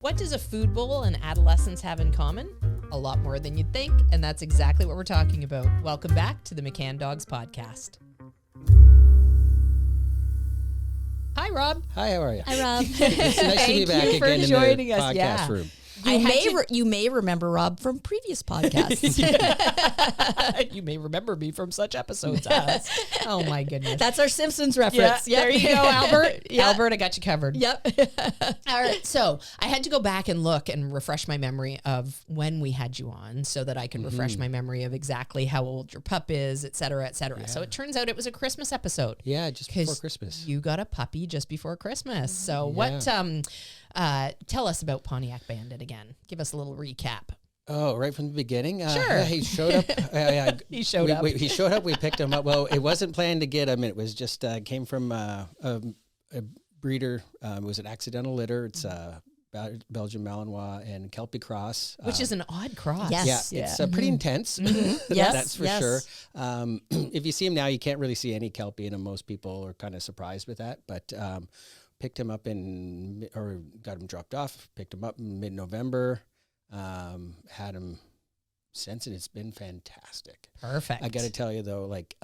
What does a food bowl and adolescence have in common? A lot more than you'd think, and that's exactly what we're talking about. Welcome back to the McCann Dogs Podcast. Hi, Rob. Hi, how are you? Hi, Rob. It's nice to be back you for again joining in the us. podcast Yeah. room. You may remember Rob from previous podcasts. You may remember me from such episodes as. Oh, my goodness. That's our Simpsons reference. Yeah, there you go, Albert. Yeah. Albert, I got you covered. Yep. All right. So I had to go back and look and refresh my memory of when we had you on so that I could refresh my memory of exactly how old your pup is, et cetera, et cetera. Yeah. So it turns out it was a Christmas episode. Yeah, just before Christmas. You got a puppy just before Christmas. So what, tell us about Pontiac Bandit again. Give us a little recap. Oh, right from the beginning? Sure. Yeah, he showed up. He showed up. He showed up. We picked him up. Well, it wasn't planned to get him. It was just came from a breeder. It was an accidental litter. It's Belgian Malinois and Kelpie Cross. Which is an odd cross. Yes. Yeah, it's pretty intense. Yes, That's for sure. If you see him now, you can't really see any Kelpie in him. Most people are kind of surprised with that. But picked him up got him dropped off, picked him up in mid-November, had him since, and it's been fantastic. Perfect. I got to tell you though, like,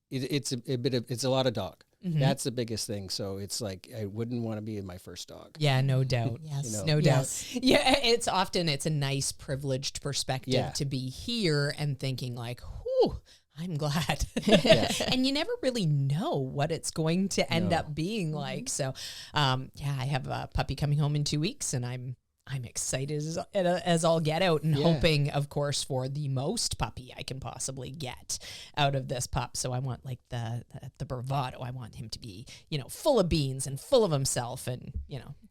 it's a lot of dog. Mhm. That's the biggest thing. So it's like, I wouldn't want to be my first dog. Yeah, no doubt. Yes. You know. No doubt. Yes. Yeah, it's a nice privileged perspective Yeah. to be here and thinking like, whew, I'm glad. Yeah. And you never really know what it's going to end No. up being like. So, I have a puppy coming home in 2 weeks, and I'm excited as all get out, and Yeah. hoping, of course, for the most puppy I can possibly get out of this pup. So I want like the bravado. I want him to be, full of beans and full of himself, and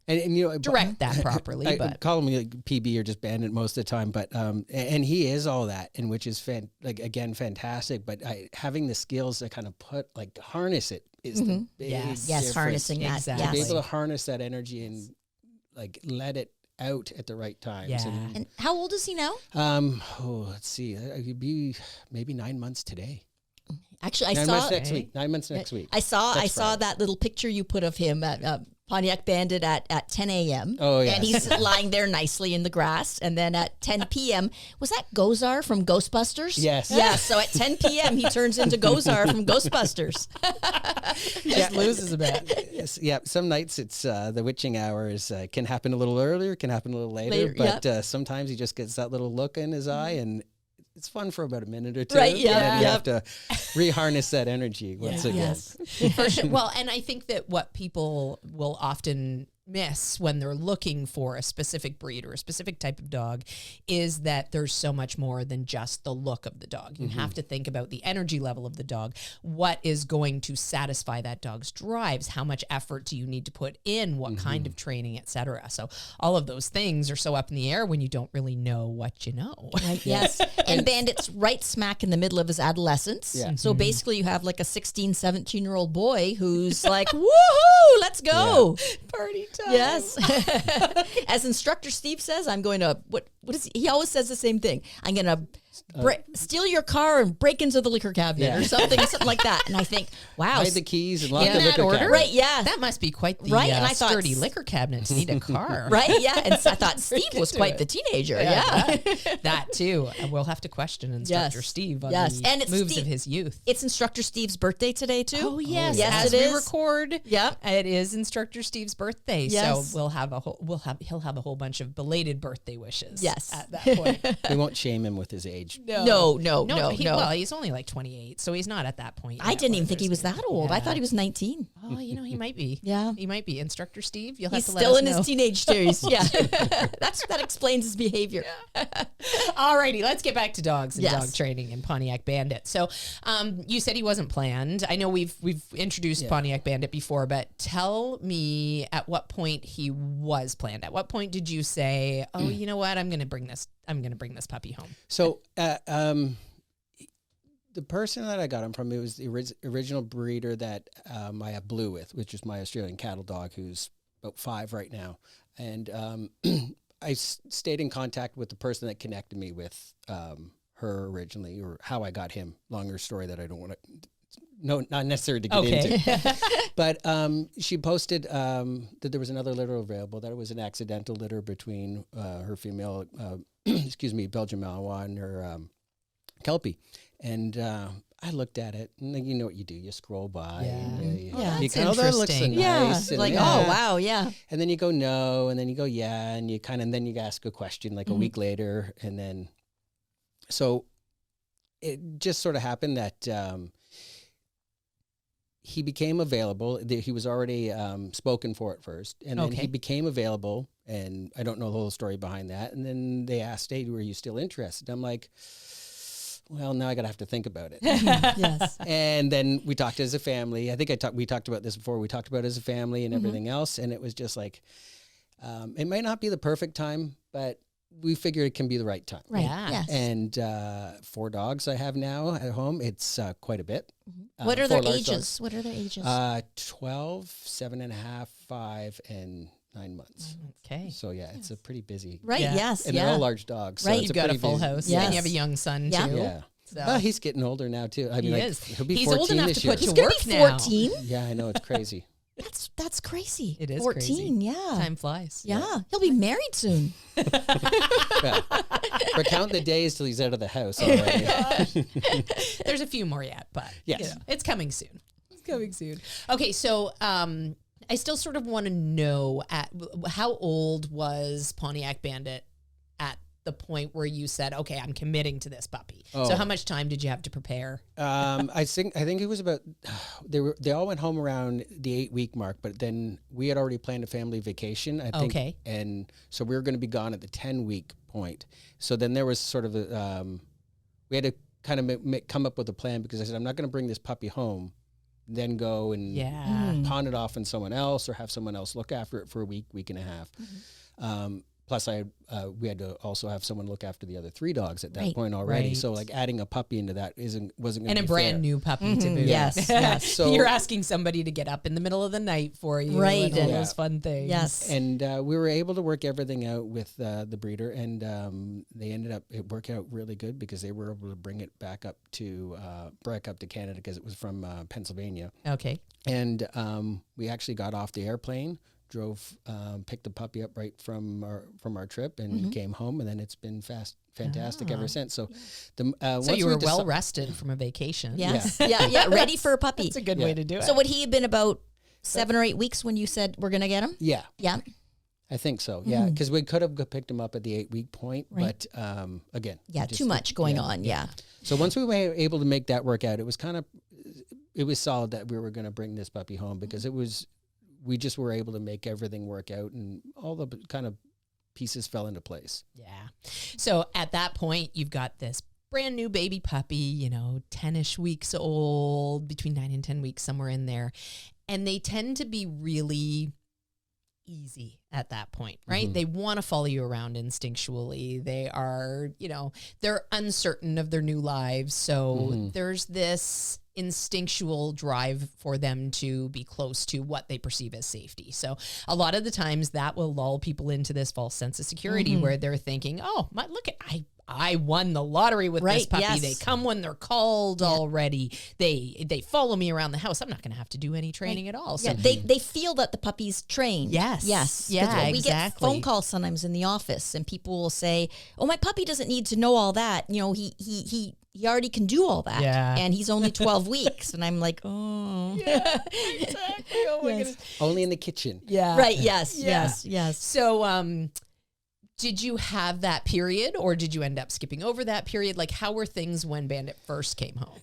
And direct that properly. I But call him like PB or just Bandit most of the time, but and he is all that, and which is fantastic. But having the skills to kind of harness it is the big Yes. Yes, difference. harnessing that. Exactly. To be Yes. able to harness that energy and like let it out at the right times. Yeah. And how old is he now? Let's see, it'd be maybe 9 months today. Actually, I 9 saw months next week. 9 months next week. I saw Next Friday. that little picture you put of him at Pontiac Bandit at 10 a.m. Oh, yeah. And he's lying there nicely in the grass. And then at 10 p.m., was that Gozar from Ghostbusters? Yes. Yeah, so at 10 p.m., he turns into Gozar from Ghostbusters. he just loses a bit. Yes, yeah, some nights it's the witching hours can happen a little earlier, can happen a little later, Later, but sometimes he just gets that little look in his eye, and it's fun for about a minute or two. Right, yeah, And then you yeah. have to reharness that energy once again. Yes. For sure. Well, and I think that what people will often miss when they're looking for a specific breed or a specific type of dog is that there's so much more than just the look of the dog. You have to think about the energy level of the dog. What is going to satisfy that dog's drives? How much effort do you need to put in? What kind of training, et cetera? So all of those things are so up in the air when you don't really know what you know. Right, yes. And Bandit's right smack in the middle of his adolescence. Yeah. So basically you have like a 16, 17-year-old boy who's like, woohoo, let's go. Party time. Yes. As Instructor Steve says, I'm going to, what is he always says the same thing. I'm going to steal your car and break into the liquor cabinet Yeah. or something like that. And I think, wow. Hide the keys and lock In the that liquor order? cabinet. Right, yeah. That must be quite the Right, and I thought- sturdy liquor cabinet to need a car. Right, yeah. And so I thought Steve was into quite it. the teenager. Yeah. That too. And we'll have to question Instructor Yes. Steve on Yes. the And it's moves Steve- of his youth. It's Instructor Steve's birthday today, too. Oh yes, Yes, as it we is. record, Yep. it is Instructor Steve's birthday. Yes. So he'll have a whole bunch of belated birthday wishes. Yes. at that point. We won't shame him with his age. No. Well, he's only like 28, so he's not at that point. I yet didn't where even think he was there's- that old. I Yeah. thought he was 19. Oh, he might be. Yeah. he might be. Instructor Steve, you'll He's have to still let in us know. his teenage stage. Yeah. That explains his behavior. Alrighty, let's get back to dogs and Yes. dog training and Pontiac Bandit. So, you said he wasn't planned. I know we've introduced Pontiac Bandit before, but tell me at what point he was planned. At what point did you say, "Oh, you know what? I'm going to bring this puppy home." So, the person that I got him from, it was the original breeder that I have Blue with, which is my Australian cattle dog, who's about 5 right now. And I stayed in contact with the person that connected me with her originally, or how I got him. Longer story that I don't want to not necessary to get into. But she posted that there was another litter available, that it was an accidental litter between her female, Belgian Malinois and her Kelpie. And I looked at it, and then you know what you do. You scroll by. Yeah. And you that's kind of, that looks so interesting. nice. And like, oh, wow, yeah. And then you go, no, and then you go, yeah, and you kind of, and then you ask a question like a week later, and then, so it just sort of happened that he became available. He was already spoken for at first, and then he became available, and I don't know the whole story behind that. And then they asked, hey, were you still interested? I'm like, well, now I gotta have to think about it. Yes. And then we talked as a family. I think we talked about this before. We talked about it as a family and everything else. And it was just like, it might not be the perfect time, but we figured it can be the right time. Right. Yeah. Yes. And 4 dogs I have now at home. It's quite a bit. What are their 4 large ages? dogs. What are their ages? 12, 7.5, 5, and 9 months. Okay. So yeah, it's a pretty busy. Right. Yeah. Yes. And they're all large dogs. So Right. it's You've got a pretty full busy. house. Yes. And you have a young son Yeah. too. Yeah. So. Well, he's getting older now too. I mean, He like, is. he'll be He's 14 old enough this to year. put He's to gonna work be now. 14. Yeah, I know, it's crazy. That's crazy. It is 14. crazy. Yeah. Time flies. Yeah. He'll be married soon. Yeah. We're counting the days till he's out of the house already. There's a few more yet, but Yes. you know, it's coming soon. It's coming soon. Okay, so I still sort of want to know how old was Pontiac Bandit at the point where you said, okay, I'm committing to this puppy. Oh. So how much time did you have to prepare? I think it was about they all went home around the 8-week mark, but then we had already planned a family vacation, I think. Okay. And so we were going to be gone at the 10-week point. So then there was sort of we had to kind of come up with a plan, because I said, I'm not going to bring this puppy home, then go and pawn it off on someone else or have someone else look after it for a week and a half. Plus, we had to also have someone look after the other 3 dogs at that point already. Right. So, like, adding a puppy into that wasn't going to be And a brand new puppy to boot. Yes. Yes. So You're asking somebody to get up in the middle of the night for you. Right. And all Yeah. those fun things. Yes. And we were able to work everything out with the breeder, and it worked out really good, because they were able to bring it back up to Canada, because it was from Pennsylvania. Okay. And we actually got off the airplane, drove, picked the puppy up right from our trip, and came home, and then it's been fantastic ever since. So, So once you were we well rested from a vacation. Yes. Yeah. Ready for a puppy. That's a good way to do it. So would he have been about 7 or 8 weeks when you said we're going to get him? Yeah, Yeah. I think so. Yeah, because we could have picked him up at the 8-week point, Right. but again, Yeah. we just- Too much going on. Yeah. So once we were able to make that work out, it was solid that we were going to bring this puppy home, because we just were able to make everything work out, and all the kind of pieces fell into place. Yeah. So at that point, you've got this brand new baby puppy, 10-ish weeks old, between 9 and 10 weeks, somewhere in there. And they tend to be really easy at that point, right? They want to follow you around instinctually. They are, they're uncertain of their new lives. So there's this instinctual drive for them to be close to what they perceive as safety. So a lot of the times that will lull people into this false sense of security where they're thinking, oh, look at, I won the lottery with this puppy. Yes. They come when they're called already. They follow me around the house. I'm not going to have to do any training at all. So Yeah, they feel that the puppy's trained. Yes. Yes. 'Cause Yeah, we get exactly. phone calls sometimes in the office, and people will say, "Oh, my puppy doesn't need to know all that. He already can do all that. Yeah. And he's only 12 weeks." And I'm like, "Oh, exactly. Oh my Yes. goodness. Only in the kitchen. Yeah. right, yes, Yeah. yes." So, did you have that period, or did you end up skipping over that period? Like, how were things when Bandit first came home?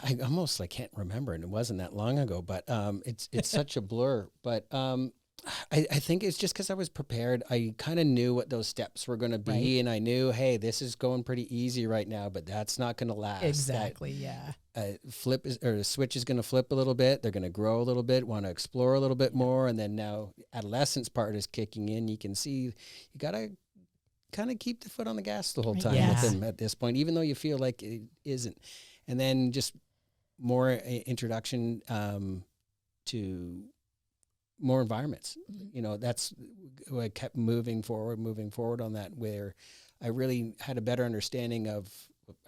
I almost can't remember, and it wasn't that long ago, but it's such a blur. But I think it's just because I was prepared. I kind of knew what those steps were going to be, Right. and I knew, hey, this is going pretty easy right now, but that's not going to last. Exactly. Yeah. The switch is going to flip a little bit. They're going to grow a little bit, want to explore a little bit more, and then now adolescence part is kicking in. You can see you got to kind of keep the foot on the gas the whole time Yeah. with them at this point, even though you feel like it isn't. And then just more introduction to more environments. That's I kept moving forward on that, where I really had a better understanding of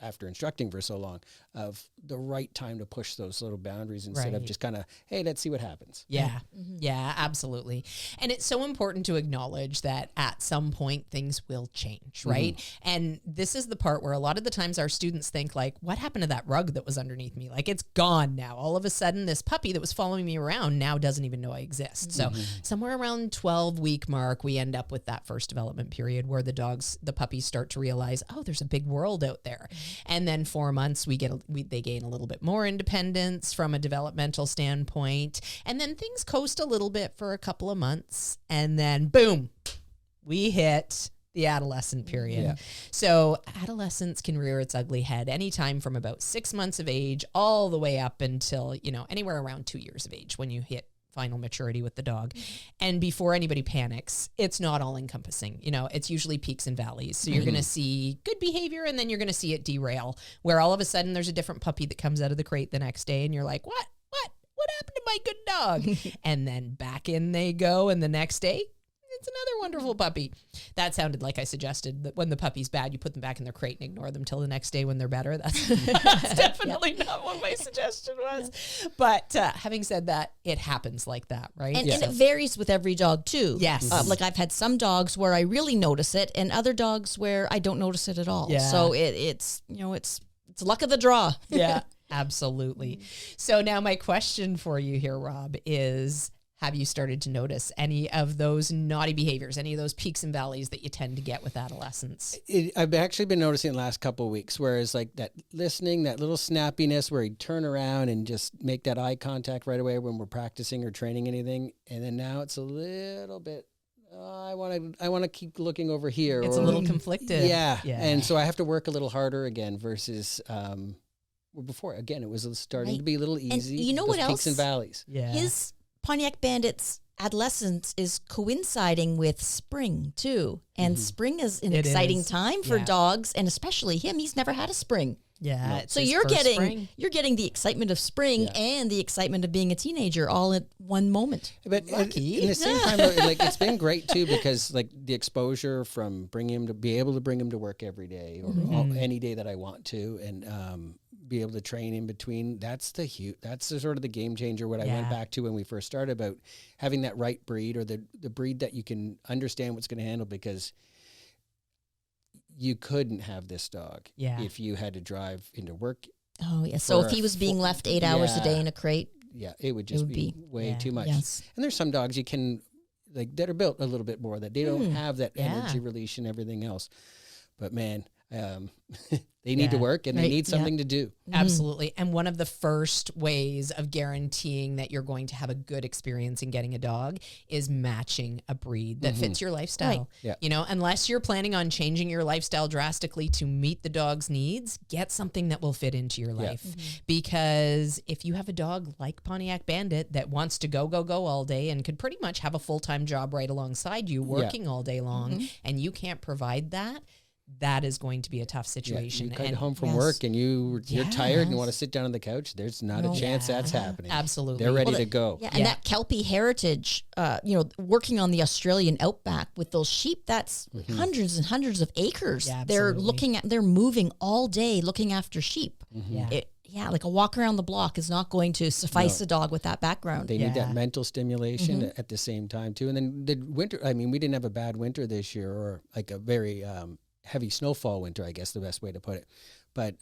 after instructing for so long, of the right time to push those little boundaries instead of Right. just kind of, hey, let's see what happens. Yeah. Yeah, absolutely. And it's so important to acknowledge that at some point things will change, right? And this is the part where a lot of the times our students think like, what happened to that rug that was underneath me? Like it's gone now. All of a sudden this puppy that was following me around now doesn't even know I exist. So somewhere around 12-week mark, we end up with that first development period where the puppies start to realize, oh, there's a big world out there. And then 4 months, they gain a little bit more independence from a developmental standpoint. And then things coast a little bit for a couple of months. And then boom, we hit the adolescent period. Yeah. So adolescence can rear its ugly head anytime from about 6 months of age all the way up until, anywhere around 2 years of age when you hit final maturity with the dog. And before anybody panics, it's not all encompassing. It's usually peaks and valleys. So you're going to see good behavior and then you're going to see it derail where all of a sudden there's a different puppy that comes out of the crate the next day and you're like, what happened to my good dog? And then back in they go. And the next day, it's another wonderful puppy. That sounded like I suggested that when the puppy's bad, you put them back in their crate and ignore them till the next day when they're better. That's definitely not what my suggestion was. But having said that, it happens like that, right? And it varies with every dog too. Yes. Like I've had some dogs where I really notice it and other dogs where I don't notice it at all. Yeah. So it's luck of the draw. Yeah, absolutely. So now my question for you here, Rob, is have you started to notice any of those naughty behaviors, any of those peaks and valleys that you tend to get with adolescents? I've actually been noticing the last couple of weeks, whereas like that listening, that little snappiness where he'd turn around and just make that eye contact right away when we're practicing or training anything. And then now it's a little bit, I want to keep looking over here. It's a little conflicted. Yeah. And so I have to work a little harder again versus before. Again, it was starting to be a little easy. And you know what else? Peaks and valleys. Yeah. His Pontiac Bandit's adolescence is coinciding with spring too. And spring is an exciting time for dogs, and especially him. He's never had a spring. Yeah. No. It's So his you're first getting spring. the excitement of spring and the excitement of being a teenager all at one moment. But Lucky. in the same time, like it's been great too, because like the exposure from bringing him to work every day or any day that I want to, and be able to train in between. That's the sort of the game changer. What I went back to when we first started about having that right breed, or the breed that you can understand what's going to handle, because you couldn't have this dog if you had to drive into work. Oh yeah. So if he was being left 8 hours a day in a crate, it would just be way too much. Yes. And there's some dogs you can, like, that are built a little bit more, that they don't have that energy release and everything else. But man, they need to work and they need something to do. Absolutely. And one of the first ways of guaranteeing that you're going to have a good experience in getting a dog is matching a breed that fits your lifestyle. Yeah. Unless you're planning on changing your lifestyle drastically to meet the dog's needs, get something that will fit into your life. Because if you have a dog like Pontiac Bandit that wants to go all day and could pretty much have a full-time job right alongside you working all day long, and you can't provide that, that is going to be a tough situation. You come and home from work and you're tired and you want to sit down on the couch. There's not a chance that's happening. Absolutely. They're ready to go. Yeah, and that Kelpie heritage, working on the Australian outback with those sheep, that's hundreds and hundreds of acres. Yeah, they're absolutely. they're moving all day looking after sheep. Yeah. Like a walk around the block is not going to suffice a dog with that background. They need that mental stimulation at the same time too. And then the winter, I mean, we didn't have a bad winter this year, or like a very heavy snowfall winter, I guess the best way to put it. But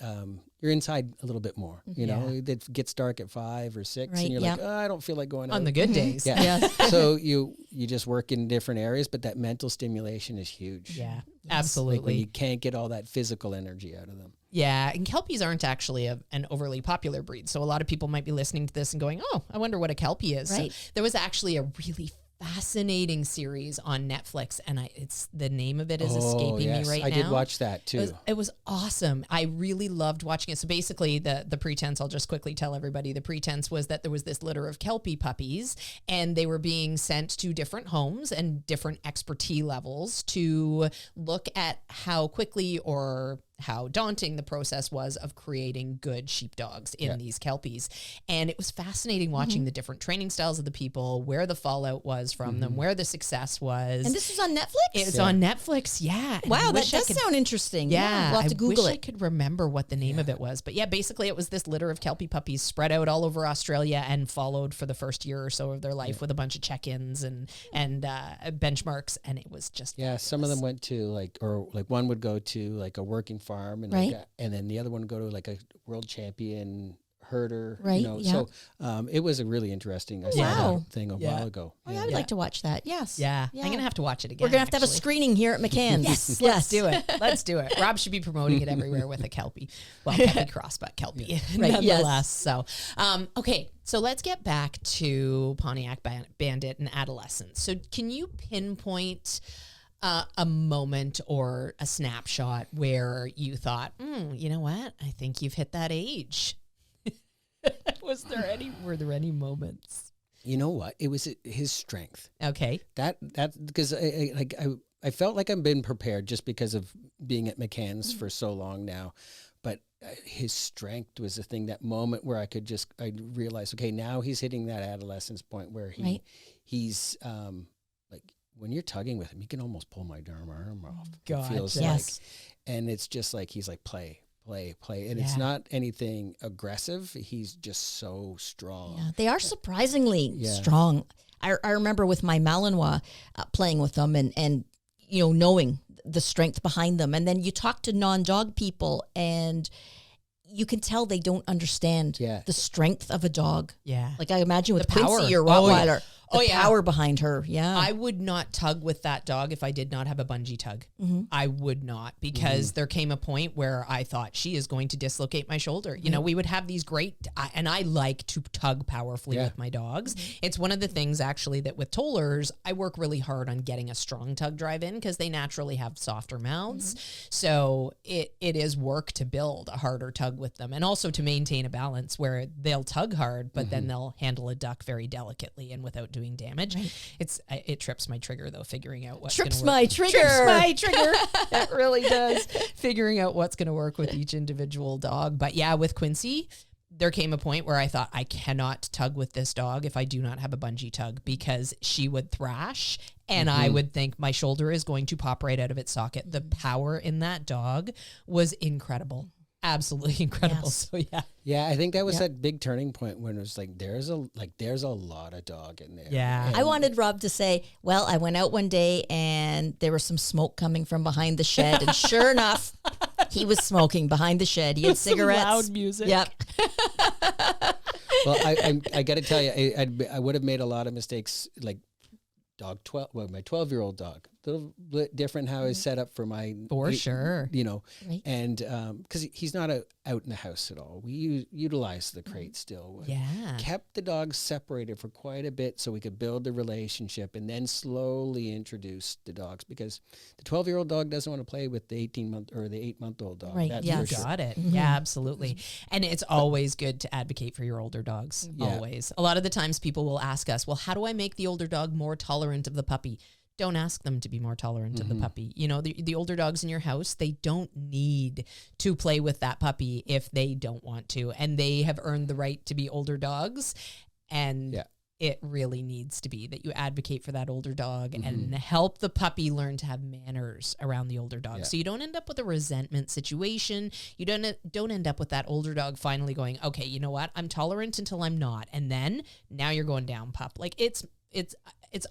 you're inside a little bit more, you know, it gets dark at 5 or 6 and you're like, oh, I don't feel like going out. On the good days. Yeah. So you just work in different areas, but that mental stimulation is huge. Yeah, Like absolutely. when you can't get all that physical energy out of them. Yeah, and Kelpies aren't actually an overly popular breed. So a lot of people might be listening to this and going, oh, I wonder what a Kelpie is. Right. So there was actually a really fascinating series on Netflix, and it's the name of it is escaping me right now. I did watch that too. It was awesome. I really loved watching it. So basically the pretense, I'll just quickly tell everybody, the pretense was that there was this litter of Kelpie puppies and they were being sent to different homes and different expertise levels to look at how quickly or how daunting the process was of creating good sheepdogs in these Kelpies. And it was fascinating watching the different training styles of the people, where the fallout was from them, where the success was. And this was on Netflix? It's on Netflix, yeah. And Wow, I that wish I does could- sound interesting. Yeah, We'll have to Google I wish it. I could remember what the name of it was. But yeah, basically it was this litter of Kelpie puppies spread out all over Australia and followed for the first year or so of their life with a bunch of check-ins and benchmarks. And it was just Some of them went to like one would go to like a working farm, and Right. and then the other one would go to like a world champion herder. Right, You know, yeah. so it was a really interesting. I saw wow. that thing a Yeah. while ago. Oh, yeah, I would like to watch that. Yes. Yeah, I'm going to have to watch it again. We're going to have a actually. screening here at McCann's. Yes, let's do it. Let's do it. Rob should be promoting it everywhere with a Kelpie. Well, Kelpie cross, but Kelpie Right, nonetheless. So, okay. So let's get back to Pontiac Bandit and Adolescence. So can you pinpoint a moment or a snapshot where you thought, you know what? I think you've hit that age. Were there any moments? You know what? It was his strength. Okay. That because I felt like I've been prepared just because of being at McCann's for so long now, but his strength was the thing. That moment where I realized, okay, now he's hitting that adolescence point where he's like when you're tugging with him, you can almost pull my arm off. God, it feels yes. like, and it's just like he's like play, and it's not anything aggressive. He's just so strong. Yeah, they are surprisingly Yeah. strong. I remember with my Malinois playing with them and knowing the strength behind them. And then you talk to non-dog people and you can tell they don't understand the strength of a dog. Yeah. Like I imagine with The power. Quincy or Oh, yeah. Rottweiler, the power behind her. Yeah. I would not tug with that dog if I did not have a bungee tug. I would not, because there came a point where I thought she is going to dislocate my shoulder. You know, we would have these great, and I like to tug powerfully with my dogs. It's one of the things actually that with tollers, I work really hard on getting a strong tug drive in because they naturally have softer mouths. So it is work to build a harder tug with them, and also to maintain a balance where they'll tug hard, but then they'll handle a duck very delicately and without doing damage. It trips my trigger though, figuring out what's Trips gonna my work. trigger. Trips my trigger. It really does. Figuring out what's going to work with each individual dog. But yeah, with Quincy, there came a point where I thought I cannot tug with this dog if I do not have a bungee tug, because she would thrash and I would think my shoulder is going to pop right out of its socket. The power in that dog was incredible. Absolutely incredible. Yes. So yeah. Yeah, I think that was that big turning point when it was like there's a lot of dog in there. Yeah. And I wanted Rob to say, well, I went out one day and there was some smoke coming from behind the shed. And sure enough, he was smoking behind the shed. He had cigarettes. Loud music. Yep. Well, I got to tell you, I would have made a lot of mistakes, like my 12-year-old dog. A little bit different how it's set up for my... For sure. You know, Right. and because he's not out in the house at all. We utilize the crate still. Yeah. Kept the dogs separated for quite a bit so we could build the relationship and then slowly introduce the dogs, because the 12-year-old dog doesn't want to play with the 18-month or the 8-month-old dog. Right, That's yeah. for sure. Got it. Yeah, absolutely. And it's always good to advocate for your older dogs. Yeah. Always. A lot of the times people will ask us, well, how do I make the older dog more tolerant of the puppy? Don't ask them to be more tolerant of the puppy. You know, the older dogs in your house, they don't need to play with that puppy if they don't want to. And they have earned the right to be older dogs. And it really needs to be that you advocate for that older dog and help the puppy learn to have manners around the older dog. Yeah. So you don't end up with a resentment situation. You don't end up with that older dog finally going, okay, you know what? I'm tolerant until I'm not. And then now you're going down, pup. Like it's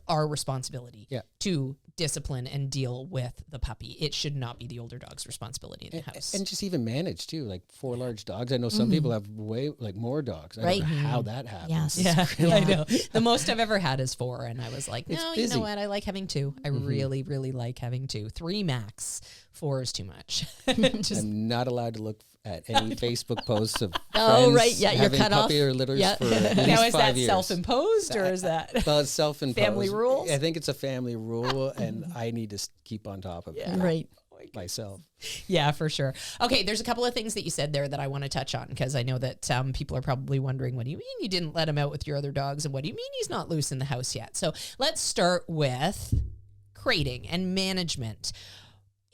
our responsibility to discipline and deal with the puppy. It should not be the older dog's responsibility in the house. And just even manage too, like 4 large dogs. I know some people have more dogs. I don't know how that happens. Yes. Yeah, I know. The most I've ever had is 4, and I was like, no, you busy. know what? I like having 2. I really, really like having 2. 3 max. 4 is too much. Just I'm not allowed to look at any Facebook posts of Oh, friends right. Yeah, you're having cut puppy off. or litters Yeah. for at least now, is 5 that years. self-imposed or is that? Well, it's self-imposed. Family rules? I think it's a family rule, and I need to keep on top of it Right. myself. Yeah, for sure. Okay, there's a couple of things that you said there that I want to touch on, because I know that people are probably wondering, what do you mean you didn't let him out with your other dogs? And what do you mean he's not loose in the house yet? So let's start with crating and management.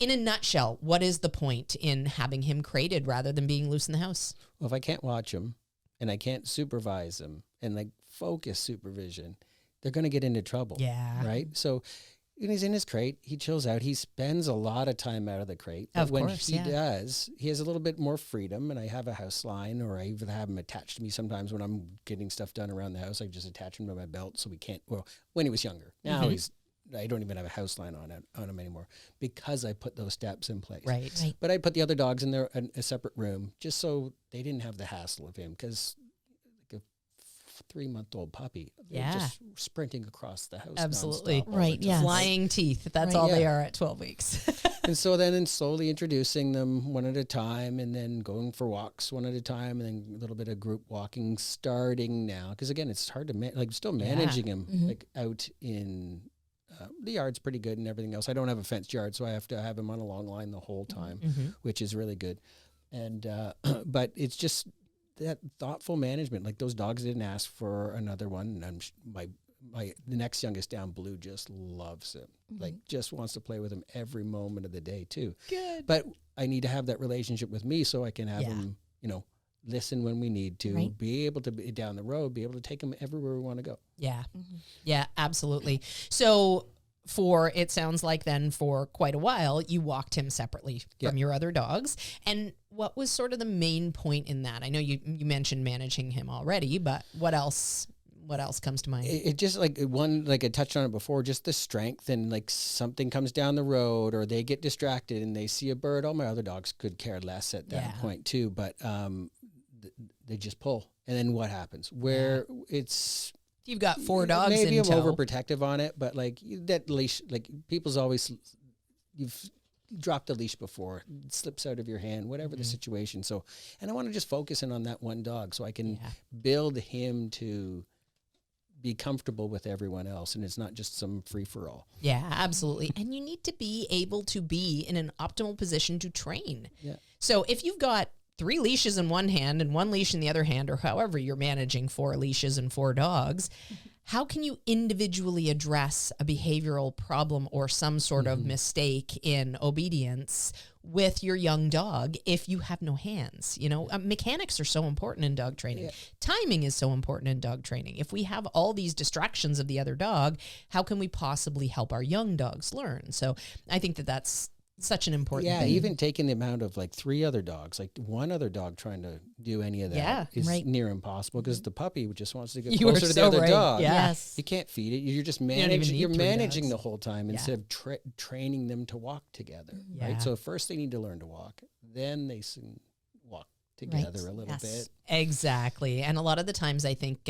in a nutshell, what is the point in having him crated rather than being loose in the house? Well, if I can't watch him and I can't supervise him and like focus supervision, they're going to get into trouble. Yeah. Right. So when he's in his crate, he chills out. He spends a lot of time out of the crate. But when he does, he has a little bit more freedom. And I have a house line, or I even have him attached to me sometimes when I'm getting stuff done around the house. I just attach him to my belt so we can't, well, when he was younger. Now I don't even have a house line on him anymore because I put those steps in place. Right. But I put the other dogs in there in a separate room just so they didn't have the hassle of him, because like a 3-month-old puppy, they're just sprinting across the house. Absolutely. Right. Yeah. Flying teeth. That's all they are at 12 weeks. And so then slowly introducing them one at a time, and then going for walks one at a time, and then a little bit of group walking starting now. Because again, it's hard to still managing him like out in the yard's pretty good and everything else. I don't have a fenced yard, so I have to have him on a long line the whole time, which is really good. And but it's just that thoughtful management. Like, those dogs didn't ask for another one, and the next youngest down, Blue, just loves him. Like, just wants to play with him every moment of the day too. Good. But I need to have that relationship with me so I can have him, listen when we need to, be able to be down the road, be able to take him everywhere we want to go. Yeah. Yeah, absolutely. So it sounds like then for quite a while, you walked him separately from your other dogs. And what was sort of the main point in that? I know you mentioned managing him already, but what else comes to mind? It just like I touched on it before, just the strength, and like something comes down the road or they get distracted and they see a bird. All my other dogs could care less at that point too, but they just pull. And then what happens? Where it's... You've got 4 dogs maybe in I'm tow. overprotective on it, but like that leash, like people's always... You've dropped the leash before, it slips out of your hand, whatever the situation. So, and I want to just focus in on that one dog so I can build him to be comfortable with everyone else, and it's not just some free-for-all. Yeah, absolutely. And you need to be able to be in an optimal position to train. Yeah. So if you've got 3 leashes in one hand and 1 leash in the other hand, or however you're managing 4 leashes and 4 dogs, how can you individually address a behavioral problem or some sort of mistake in obedience with your young dog if you have no hands? Mechanics are so important in dog training. Yeah. Timing is so important in dog training. If we have all these distractions of the other dog, how can we possibly help our young dogs learn? So I think that's such an important thing. Even taking the amount of like 3 other dogs, like 1 other dog trying to do any of that is near impossible, because the puppy just wants to get closer to the other dog. Yes. You can't feed it. You're just managing. You're managing the whole time instead of training them to walk together. Right. So first they need to learn to walk, then they can walk together a little bit. Exactly. And a lot of the times I think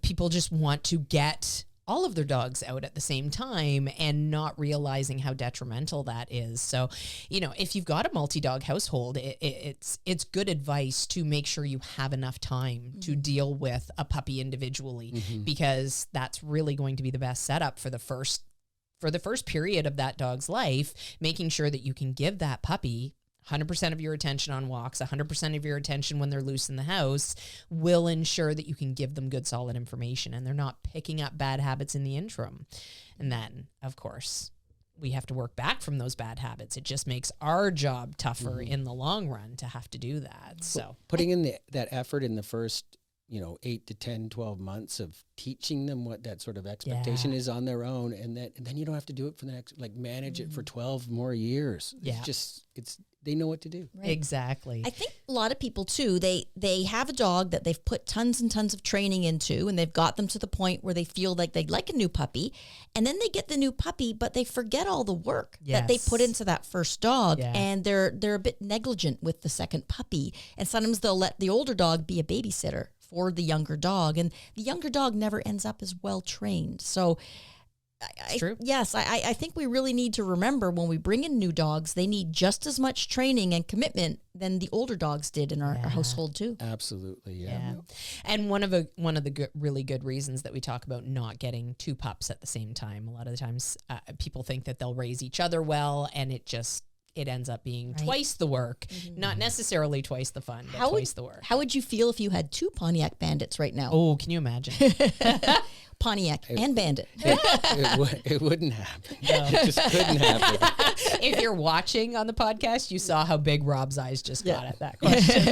people just want to get all of their dogs out at the same time and not realizing how detrimental that is. So, if you've got a multi-dog household, it's good advice to make sure you have enough time to deal with a puppy individually, because that's really going to be the best setup for the first period of that dog's life, making sure that you can give that puppy 100% of your attention on walks, 100% of your attention when they're loose in the house, will ensure that you can give them good, solid information and they're not picking up bad habits in the interim. And then, of course, we have to work back from those bad habits. It just makes our job tougher in the long run to have to do that. So putting in that effort in the first 8 to 10, 12 months of teaching them what that sort of expectation is on their own, and then you don't have to do it for the next, manage it for 12 more years. They know what to do. Right. Exactly. I think a lot of people too, they have a dog that they've put tons and tons of training into, and they've got them to the point where they feel like they'd like a new puppy, and then they get the new puppy, but they forget all the work that they put into that first dog, and they're a bit negligent with the second puppy, and sometimes they'll let the older dog be a babysitter for the younger dog, and the younger dog never ends up as well trained. So I think we really need to remember, when we bring in new dogs, they need just as much training and commitment than the older dogs did in our household too. Absolutely, yeah. And one of the really good reasons that we talk about not getting 2 pups at the same time, a lot of the times people think that they'll raise each other well, and it just it ends up being twice the work, not necessarily twice the fun, but twice the work. How would you feel if you had 2 Pontiac Bandits right now? Oh, can you imagine? Pontiac and Bandit. It wouldn't happen. No. It just couldn't happen. If you're watching on the podcast, you saw how big Rob's eyes just got at that question.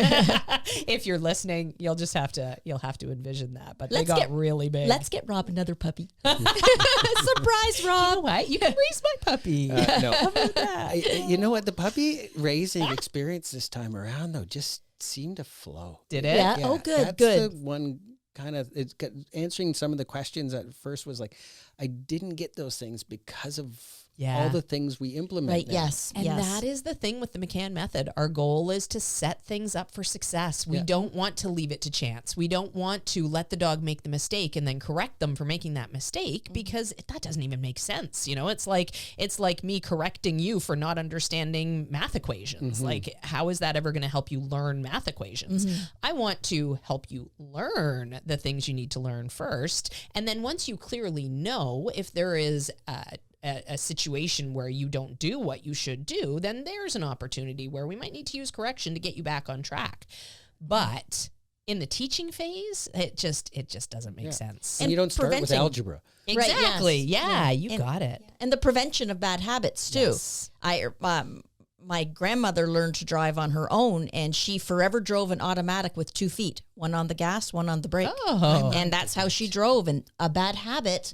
If you're listening, you'll have to envision that. But they got really big. Let's get Rob another puppy. Surprise, Rob. You know what? You can raise my puppy. No. How about that? You know what? The puppy raising experience this time around, though, just seemed to flow. Did it? Yeah. Oh, good. That's Good. the one kind of, it's answering some of the questions at first was like, I didn't get those things because of all the things we implement. Right. Now. Yes. And that is the thing with the McCann method. Our goal is to set things up for success. We don't want to leave it to chance. We don't want to let the dog make the mistake and then correct them for making that mistake, because that doesn't even make sense. You know, it's like me correcting you for not understanding math equations. Like, how is that ever going to help you learn math equations? I want to help you learn the things you need to learn first. And then once you clearly know if there is a situation where you don't do what you should do, then there's an opportunity where we might need to use correction to get you back on track. But in the teaching phase, it just doesn't make sense. And you don't start with algebra. Exactly. Right, yes. Yeah, you got it. And the prevention of bad habits too. Yes. My grandmother learned to drive on her own, and she forever drove an automatic with 2 feet, one on the gas, one on the brake. Oh. And that's how she drove. And a bad habit,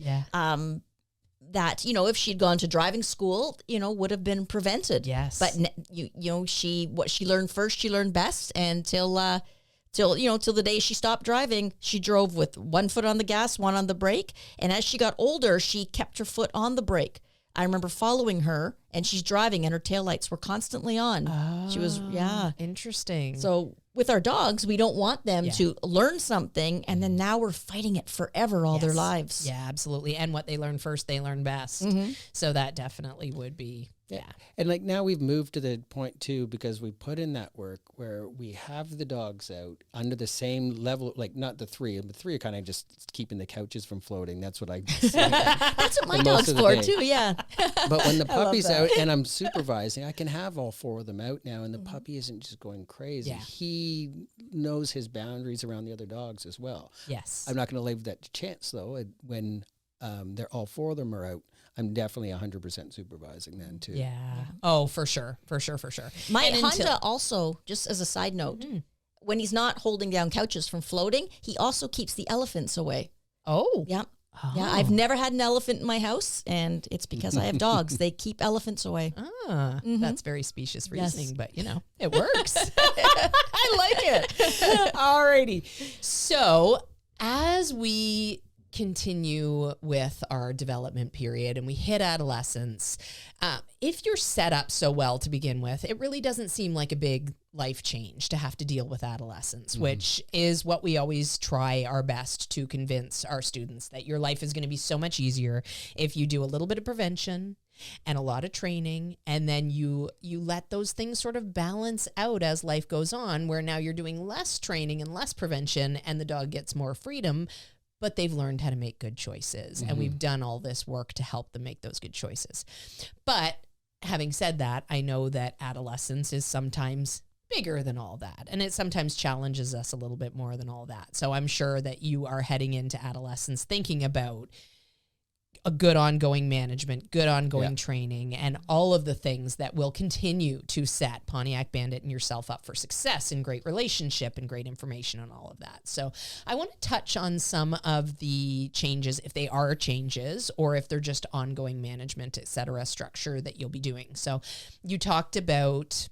that, you know, if she'd gone to driving school, you know, would have been prevented. Yes. But what she learned first, she learned best, and till the day she stopped driving, she drove with 1 foot on the gas, one on the brake. And as she got older, she kept her foot on the brake. I remember following her, and she's driving, and her taillights were constantly on. She was, Interesting. So with our dogs, we don't want them to learn something, and then now we're fighting it forever all their lives. Yeah, absolutely. And what they learn first, they learn best. So that definitely would be, And like now we've moved to the point too, because we put in that work where we have the dogs out under the same level, like not the 3, and the 3 are kind of just keeping the couches from floating. That's what I That's what my dog's for too, yeah. But when the puppy's out and I'm supervising, I can have all 4 of them out now, and the puppy isn't just going crazy. Yeah. He knows his boundaries around the other dogs as well. yes. I'm not going to leave that to chance though. When they're all 4 of them are out, I'm definitely 100% supervising then too. Yeah. Oh, for sure. My And Honda also, just as a side note, when he's not holding down couches from floating, he also keeps the elephants away. Oh. Yeah. Oh. Yeah, I've never had an elephant in my house, and it's because I have dogs. They keep elephants away. That's very specious reasoning, but you know, it works. I like it. Alrighty. So as we continue with our development period and we hit adolescence, if you're set up so well to begin with, it really doesn't seem like a big life change to have to deal with adolescence, which is what we always try our best to convince our students, that your life is going to be so much easier if you do a little bit of prevention and a lot of training, and then you let those things sort of balance out as life goes on, where now you're doing less training and less prevention and the dog gets more freedom, but they've learned how to make good choices. And we've done all this work to help them make those good choices. But having said that, I know that adolescence is sometimes bigger than all that. And it sometimes challenges us a little bit more than all that. So I'm sure that you are heading into adolescence thinking about a good ongoing management, good ongoing training, and all of the things that will continue to set Pontiac Bandit and yourself up for success and great relationship and great information and all of that. So I want to touch on some of the changes, if they are changes or if they're just ongoing management, et cetera, structure that you'll be doing. So you talked about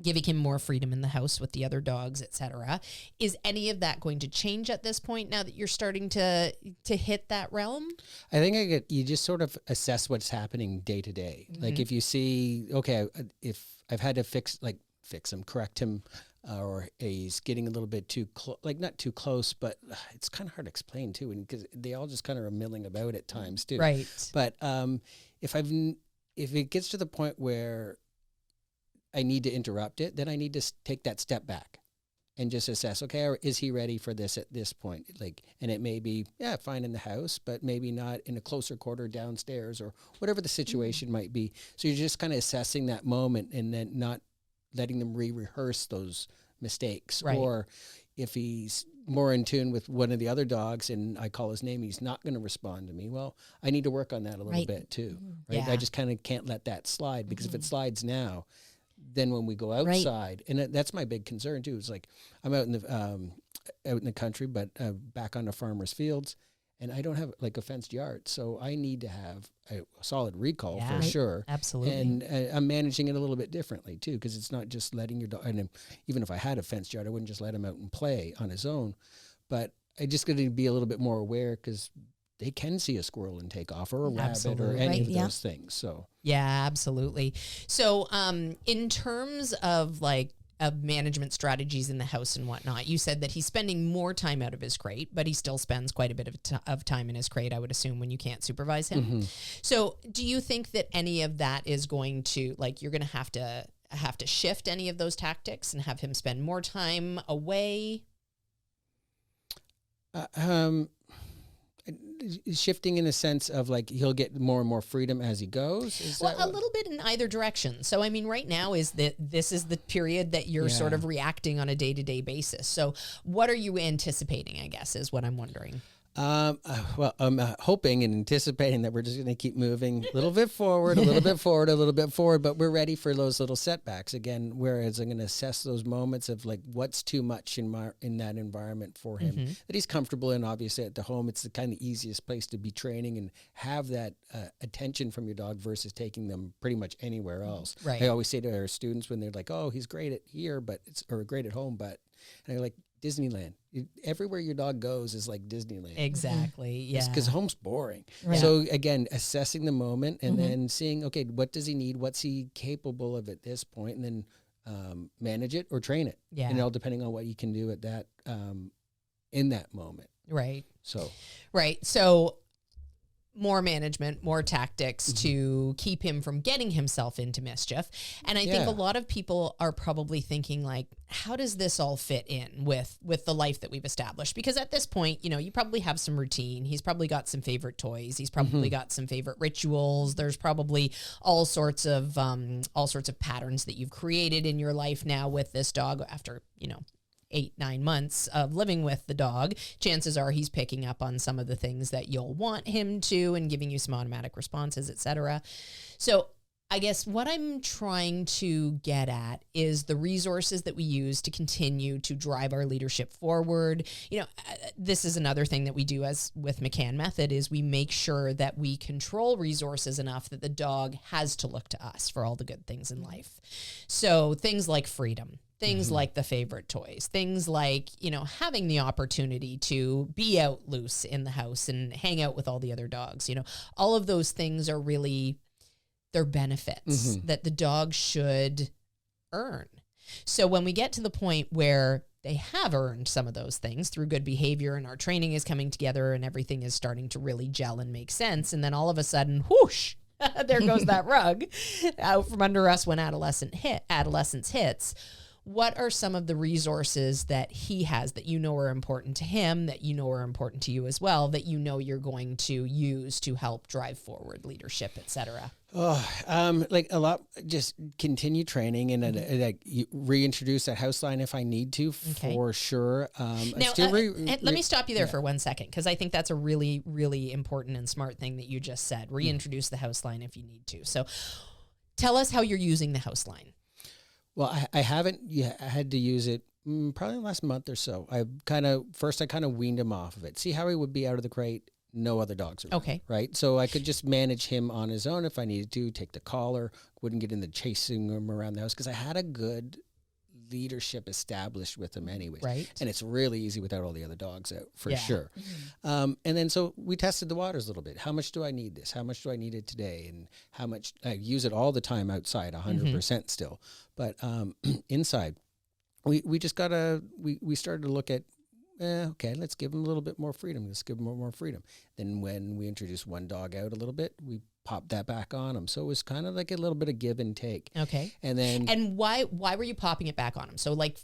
giving him more freedom in the house with the other dogs, etc. Is any of that going to change at this point now that you're starting to hit that realm? I think you just sort of assess what's happening day to day. Like if you see, okay, if I've had to fix him, correct him, or he's getting a little bit too not too close, but it's kind of hard to explain too, and because they all just kind of are milling about at times too. Right. But if it gets to the point where I need to interrupt it, then I need to take that step back and just assess, okay, or is he ready for this at this point? Like, and it may be, yeah, fine in the house, but maybe not in a closer quarter downstairs or whatever the situation might be. So you're just kind of assessing that moment and then not letting them rehearse those mistakes. Right. Or if he's more in tune with one of the other dogs and I call his name, he's not going to respond to me. Well, I need to work on that a little bit too. Right. Yeah. I just kind of can't let that slide, because if it slides now, then when we go outside, and that's my big concern too. It's like I'm out in the country, but back on the farmers' fields, and I don't have like a fenced yard, so I need to have a solid recall for sure. Absolutely. And I'm managing it a little bit differently too, because it's not just letting your dog. And even if I had a fenced yard, I wouldn't just let him out and play on his own. But I just got to be a little bit more aware, because they can see a squirrel and take off, or a rabbit, or any of those things. So yeah, absolutely. So in terms of management strategies in the house and whatnot, you said that he's spending more time out of his crate, but he still spends quite a bit of time in his crate, I would assume, when you can't supervise him. So do you think that any of that is going to, like, you're going to have to shift any of those tactics and have him spend more time away? Shifting in a sense of like he'll get more and more freedom as he goes? Well, a little bit in either direction. So, I mean, right now this is the period that you're sort of reacting on a day-to-day basis. So what are you anticipating, I guess, is what I'm wondering. Well, I'm hoping and anticipating that we're just going to keep moving a little bit forward, a little bit forward, a little bit forward, but we're ready for those little setbacks again. Whereas I'm going to assess those moments of like what's too much in that environment for him that he's comfortable in. Obviously, at the home, it's the kind of easiest place to be training and have that attention from your dog versus taking them pretty much anywhere else. Right. I always say to our students when they're like, "Oh, he's great at here, or great at home," but and they're like, Disneyland. Everywhere your dog goes is like Disneyland. Exactly. Yeah. Because home's boring. Right. So again, assessing the moment and then seeing, okay, what does he need? What's he capable of at this point? And then manage it or train it. Yeah. And all depending on what you can do at that in that moment. Right. So. Right. So more management, more tactics to keep him from getting himself into mischief. And I think a lot of people are probably thinking like, how does this all fit in with the life that we've established? Because at this point, you probably have some routine. He's probably got some favorite toys. He's probably got some favorite rituals. There's probably all sorts of patterns that you've created in your life now with this dog after, 8-9 months of living with the dog. Chances are he's picking up on some of the things that you'll want him to and giving you some automatic responses, etc. So I guess what I'm trying to get at is the resources that we use to continue to drive our leadership forward. This is another thing that we do as with McCann Method is we make sure that we control resources enough that the dog has to look to us for all the good things in life. So things like freedom, things like the favorite toys, things like, having the opportunity to be out loose in the house and hang out with all the other dogs. All of those things are really, they're benefits that the dog should earn. So when we get to the point where they have earned some of those things through good behavior and our training is coming together and everything is starting to really gel and make sense, and then all of a sudden, whoosh, there goes that rug out from under us when adolescence hits. What are some of the resources that he has that are important to him, that are important to you as well, that you're going to use to help drive forward leadership, et cetera? Like a lot, just continue training and reintroduce that house line if I need to, for sure. Now, let me stop you there for 1 second, because I think that's a really, really important and smart thing that you just said. Reintroduce the house line if you need to. So tell us how you're using the house line. Well, I haven't had to use it probably the last month or so. I kind of weaned him off of it. See how he would be out of the crate, no other dogs around. Okay. Right? So I could just manage him on his own if I needed to, take the collar, wouldn't get into chasing him around the house because I had a good leadership established with him anyway. Right. And it's really easy without all the other dogs out, for sure. And then so we tested the waters a little bit. How much do I need this? How much do I need it today? And how much I use it all the time outside, 100% still. But inside, we just we started to look at, okay, let's give him a little bit more freedom. Let's give him more freedom. Then when we introduced one dog out a little bit, we pop that back on them. So it was kind of like a little bit of give and take. Okay. And why were you popping it back on them? So like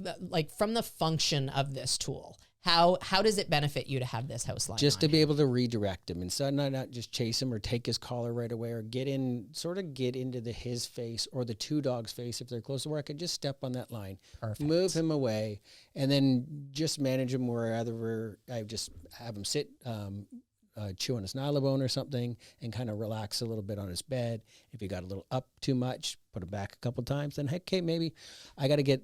from the function of this tool, how does it benefit you to have this house line just on to be him? able to redirect him instead not just chase him or take his collar right away or get into his face or the two dogs' face if they're close to where I could just step on that line, Perfect. move him away, and then just manage him wherever I just have him sit, chew on his nylabone or something and kind of relax a little bit on his bed. If he got a little up too much, put him back a couple times, then heck, okay, maybe I got to get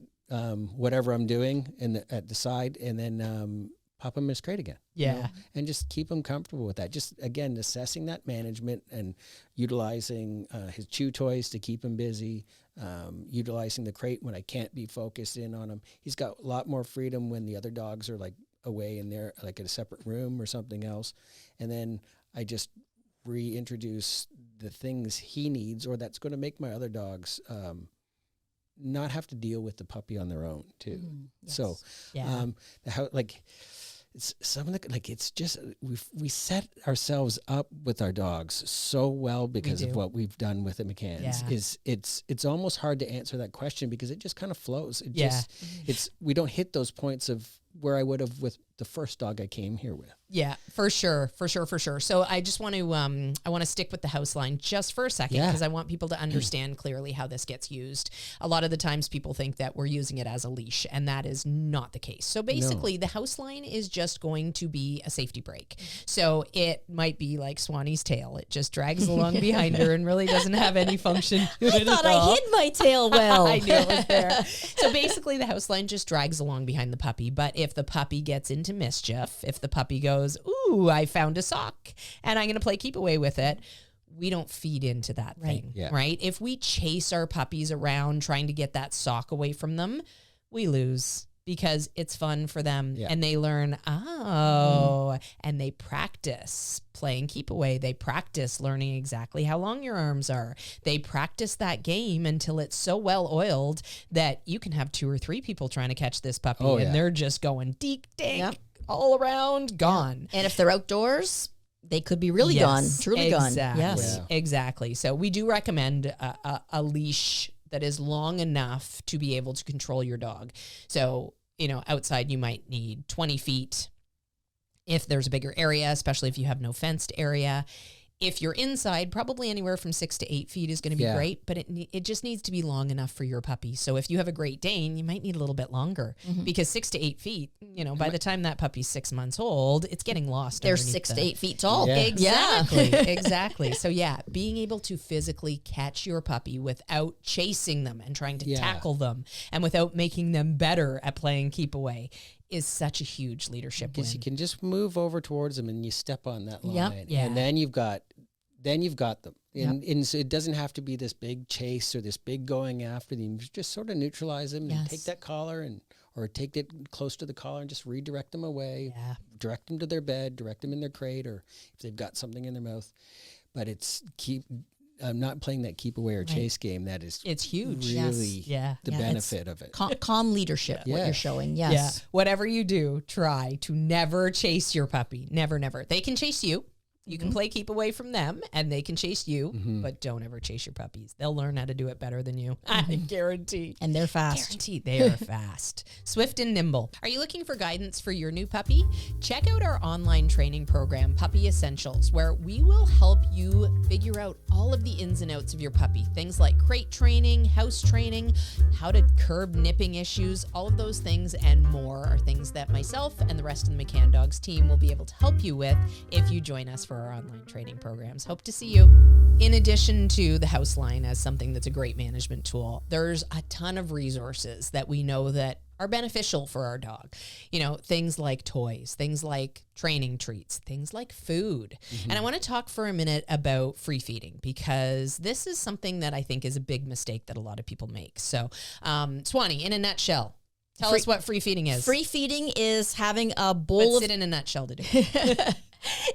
whatever I'm doing at the side and then pop him in his crate again. Yeah. And just keep him comfortable with that. Just, again, assessing that management and utilizing his chew toys to keep him busy, utilizing the crate when I can't be focused in on him. He's got a lot more freedom when the other dogs are like away in there, like in a separate room or something else. And then I just reintroduce the things he needs or that's going to make my other dogs not have to deal with the puppy on their own too. Yes. So, Yeah. it's some of the, like, it's just, we set ourselves up with our dogs so well because of what we've done with the McCanns. Yeah. It's almost hard to answer that question because it just kind of flows. We don't hit those points of where I would have with the first dog I came here with. Yeah, for sure. So I just want to stick with the house line just for a second because I want people to understand clearly how this gets used. A lot of the times people think that we're using it as a leash and that is not the case. So basically the house line is just going to be a safety brake. So it might be like Swanee's tail. It just drags along behind her and really doesn't have any function to it I thought at all. I hid my tail well. I knew it was there. So basically the house line just drags along behind the puppy. But if the puppy gets into mischief, if the puppy goes, ooh, I found a sock and I'm going to play keep away with it, we don't feed into that thing, right? If we chase our puppies around trying to get that sock away from them, we lose because it's fun for them and they learn, and they practice playing keep away. They practice learning exactly how long your arms are. They practice that game until it's so well oiled that you can have 2 or 3 people trying to catch this puppy and they're just going deek dink all around, gone. And if they're outdoors, they could be really gone, truly gone. Yes, exactly. So we do recommend a leash that is long enough to be able to control your dog. So, outside you might need 20 feet if there's a bigger area, especially if you have no fenced area. If you're inside, probably anywhere from 6 to 8 feet is going to be great, but it just needs to be long enough for your puppy. So if you have a Great Dane, you might need a little bit longer because 6 to 8 feet, by the time that puppy's 6 months old, it's getting lost. They're 6 to 8 feet tall. Yeah. Exactly. So being able to physically catch your puppy without chasing them and trying to tackle them and without making them better at playing keep away is such a huge leadership win. Because you can just move over towards them and you step on that line. Yeah. And then you've got them. And so it doesn't have to be this big chase or this big going after them. You just sort of neutralize them and take that collar or take it close to the collar and just redirect them away, direct them to their bed, direct them in their crate, or if they've got something in their mouth. But I'm not playing that keep away or chase game. It's huge. Really the benefit of it. Calm leadership, what you're showing. Yes. Yeah. Whatever you do, try to never chase your puppy. Never, never. They can chase you. You can play keep away from them and they can chase you, but don't ever chase your puppies. They'll learn how to do it better than you. I guarantee. And they're fast. Guaranteed. They are fast. Swift and nimble. Are you looking for guidance for your new puppy? Check out our online training program, Puppy Essentials, where we will help you figure out all of the ins and outs of your puppy. Things like crate training, house training, how to curb nipping issues, all of those things and more are things that myself and the rest of the McCann Dogs team will be able to help you with if you join us for our online training programs. Hope to see you. In addition to the house line as something that's a great management tool, there's a ton of resources that we know that are beneficial for our dog. Things like toys, things like training treats, things like food. And I want to talk for a minute about free feeding because this is something that I think is a big mistake that a lot of people make. So, Swanee, in a nutshell, tell us what free feeding is. Free feeding is having a bowl What's it in a nutshell to do?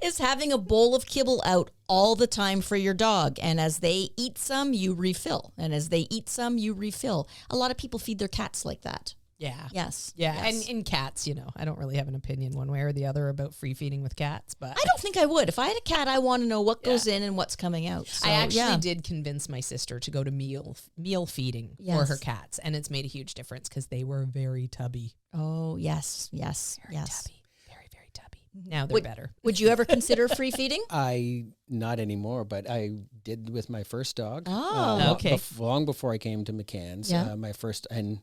is having a bowl of kibble out all the time for your dog. And as they eat some, you refill. And as they eat some, you refill. A lot of people feed their cats like that. Yeah. Yes. Yeah. Yes. And in cats, I don't really have an opinion one way or the other about free feeding with cats, but I don't think I would. If I had a cat, I want to know what goes in and what's coming out. So, I actually did convince my sister to go to meal feeding for her Yes. cats, and it's made a huge difference because they were very tubby. Oh, yes. Yes. Very yes. tubby. Very, very tubby. Now they're better. Would you ever consider free feeding? Not anymore, but I did with my first dog. Oh, okay. Long before I came to McCann's, Yeah. my first, and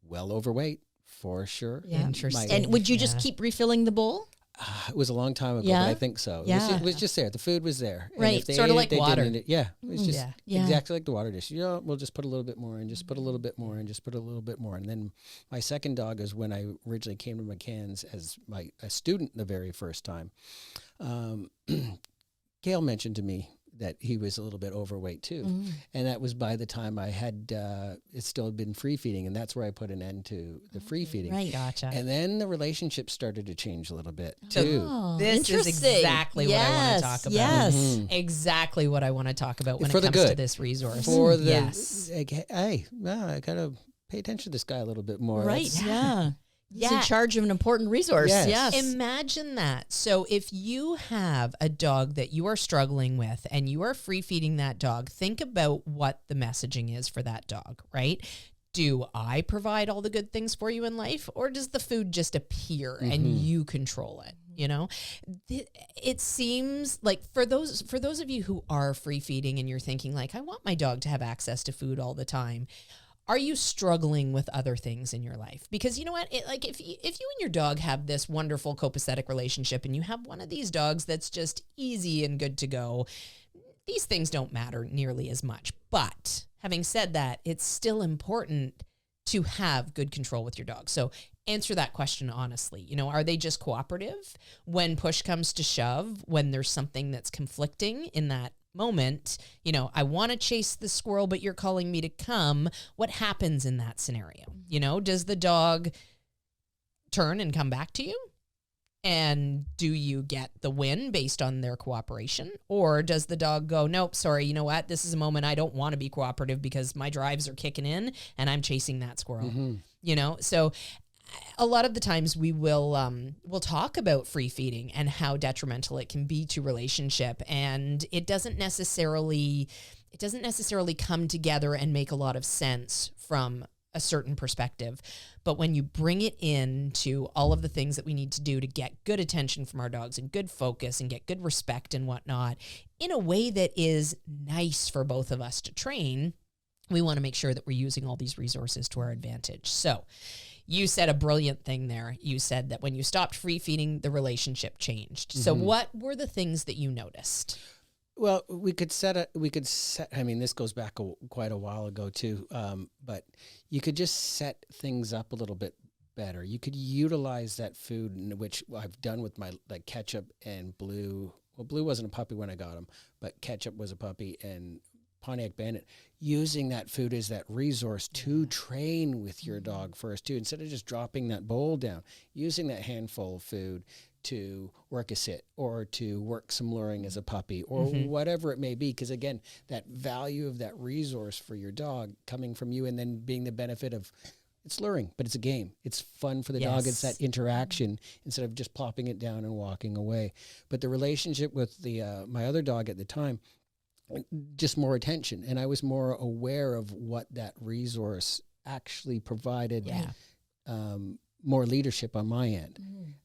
well overweight for sure. Yeah. Interesting. And would you just keep refilling the bowl? It was a long time ago, Yeah. but I think so. Yeah. It was just there. The food was there. And Right. if they Sort of ate it, like they water. didn't eat it. Yeah. It was just Yeah. exactly like the water dish. We'll just put a little bit more and just put a little bit more and just put a little bit more. And then my second dog is when I originally came to McCann's as a student the very first time. Gail mentioned to me that he was a little bit overweight too. And that was by the time I had, it still had been free feeding. And that's where I put an end to the free feeding. Right. Gotcha. And then the relationship started to change a little bit too. Oh, This is interesting. exactly what I want to talk about. Yes. Exactly what I want to talk about when For it the comes to good. this resource. For the, yes. like, hey, no, I gotta pay attention to this guy a little bit more. Right. That's- Yeah. He's in Yeah. charge of an important resource. Yes. Yes. Imagine that. So if you have a dog that you are struggling with and you are free feeding that dog, think about what the messaging is for that dog, right? Do I provide all the good things for you in life, or does the food just appear and you control it? It seems like for those of you who are free feeding and you're thinking like, I want my dog to have access to food all the time. Are you struggling with other things in your life? Because you know what? If you and your dog have this wonderful copacetic relationship and you have one of these dogs that's just easy and good to go, these things don't matter nearly as much. But having said that, it's still important to have good control with your dog. So answer that question honestly. Are they just cooperative when push comes to shove, when there's something that's conflicting in that moment? I want to chase the squirrel, but you're calling me to come. What happens in that scenario? Does the dog turn and come back to you? And do you get the win based on their cooperation? Or does the dog go, nope, sorry, you know what? This is a moment I don't want to be cooperative because my drives are kicking in and I'm chasing that squirrel. So a lot of the times we'll talk about free feeding and how detrimental it can be to relationship, and it doesn't necessarily come together and make a lot of sense from a certain perspective. But when you bring it into all of the things that we need to do to get good attention from our dogs and good focus and get good respect and whatnot in a way that is nice for both of us to train, we want to make sure that we're using all these resources to our advantage. So you said a brilliant thing there. You said that when you stopped free feeding, the relationship changed. So what were the things that you noticed? Well, we could set, I mean, this goes back quite a while ago too, but you could just set things up a little bit better. You could utilize that food, which I've done with my Ketchup and Blue. Well, Blue wasn't a puppy when I got him, but Ketchup was a puppy, and Pontiac Bandit, using that food as that resource to train with your dog first too, instead of just dropping that bowl down, using that handful of food to work a sit or to work some luring as a puppy or whatever it may be. Because again, that value of that resource for your dog coming from you, and then being the benefit of, it's luring, but it's a game. It's fun for the dog. It's that interaction instead of just plopping it down and walking away. But the relationship with the my other dog at the time, just more attention, and I was more aware of what that resource actually provided. More leadership on my end,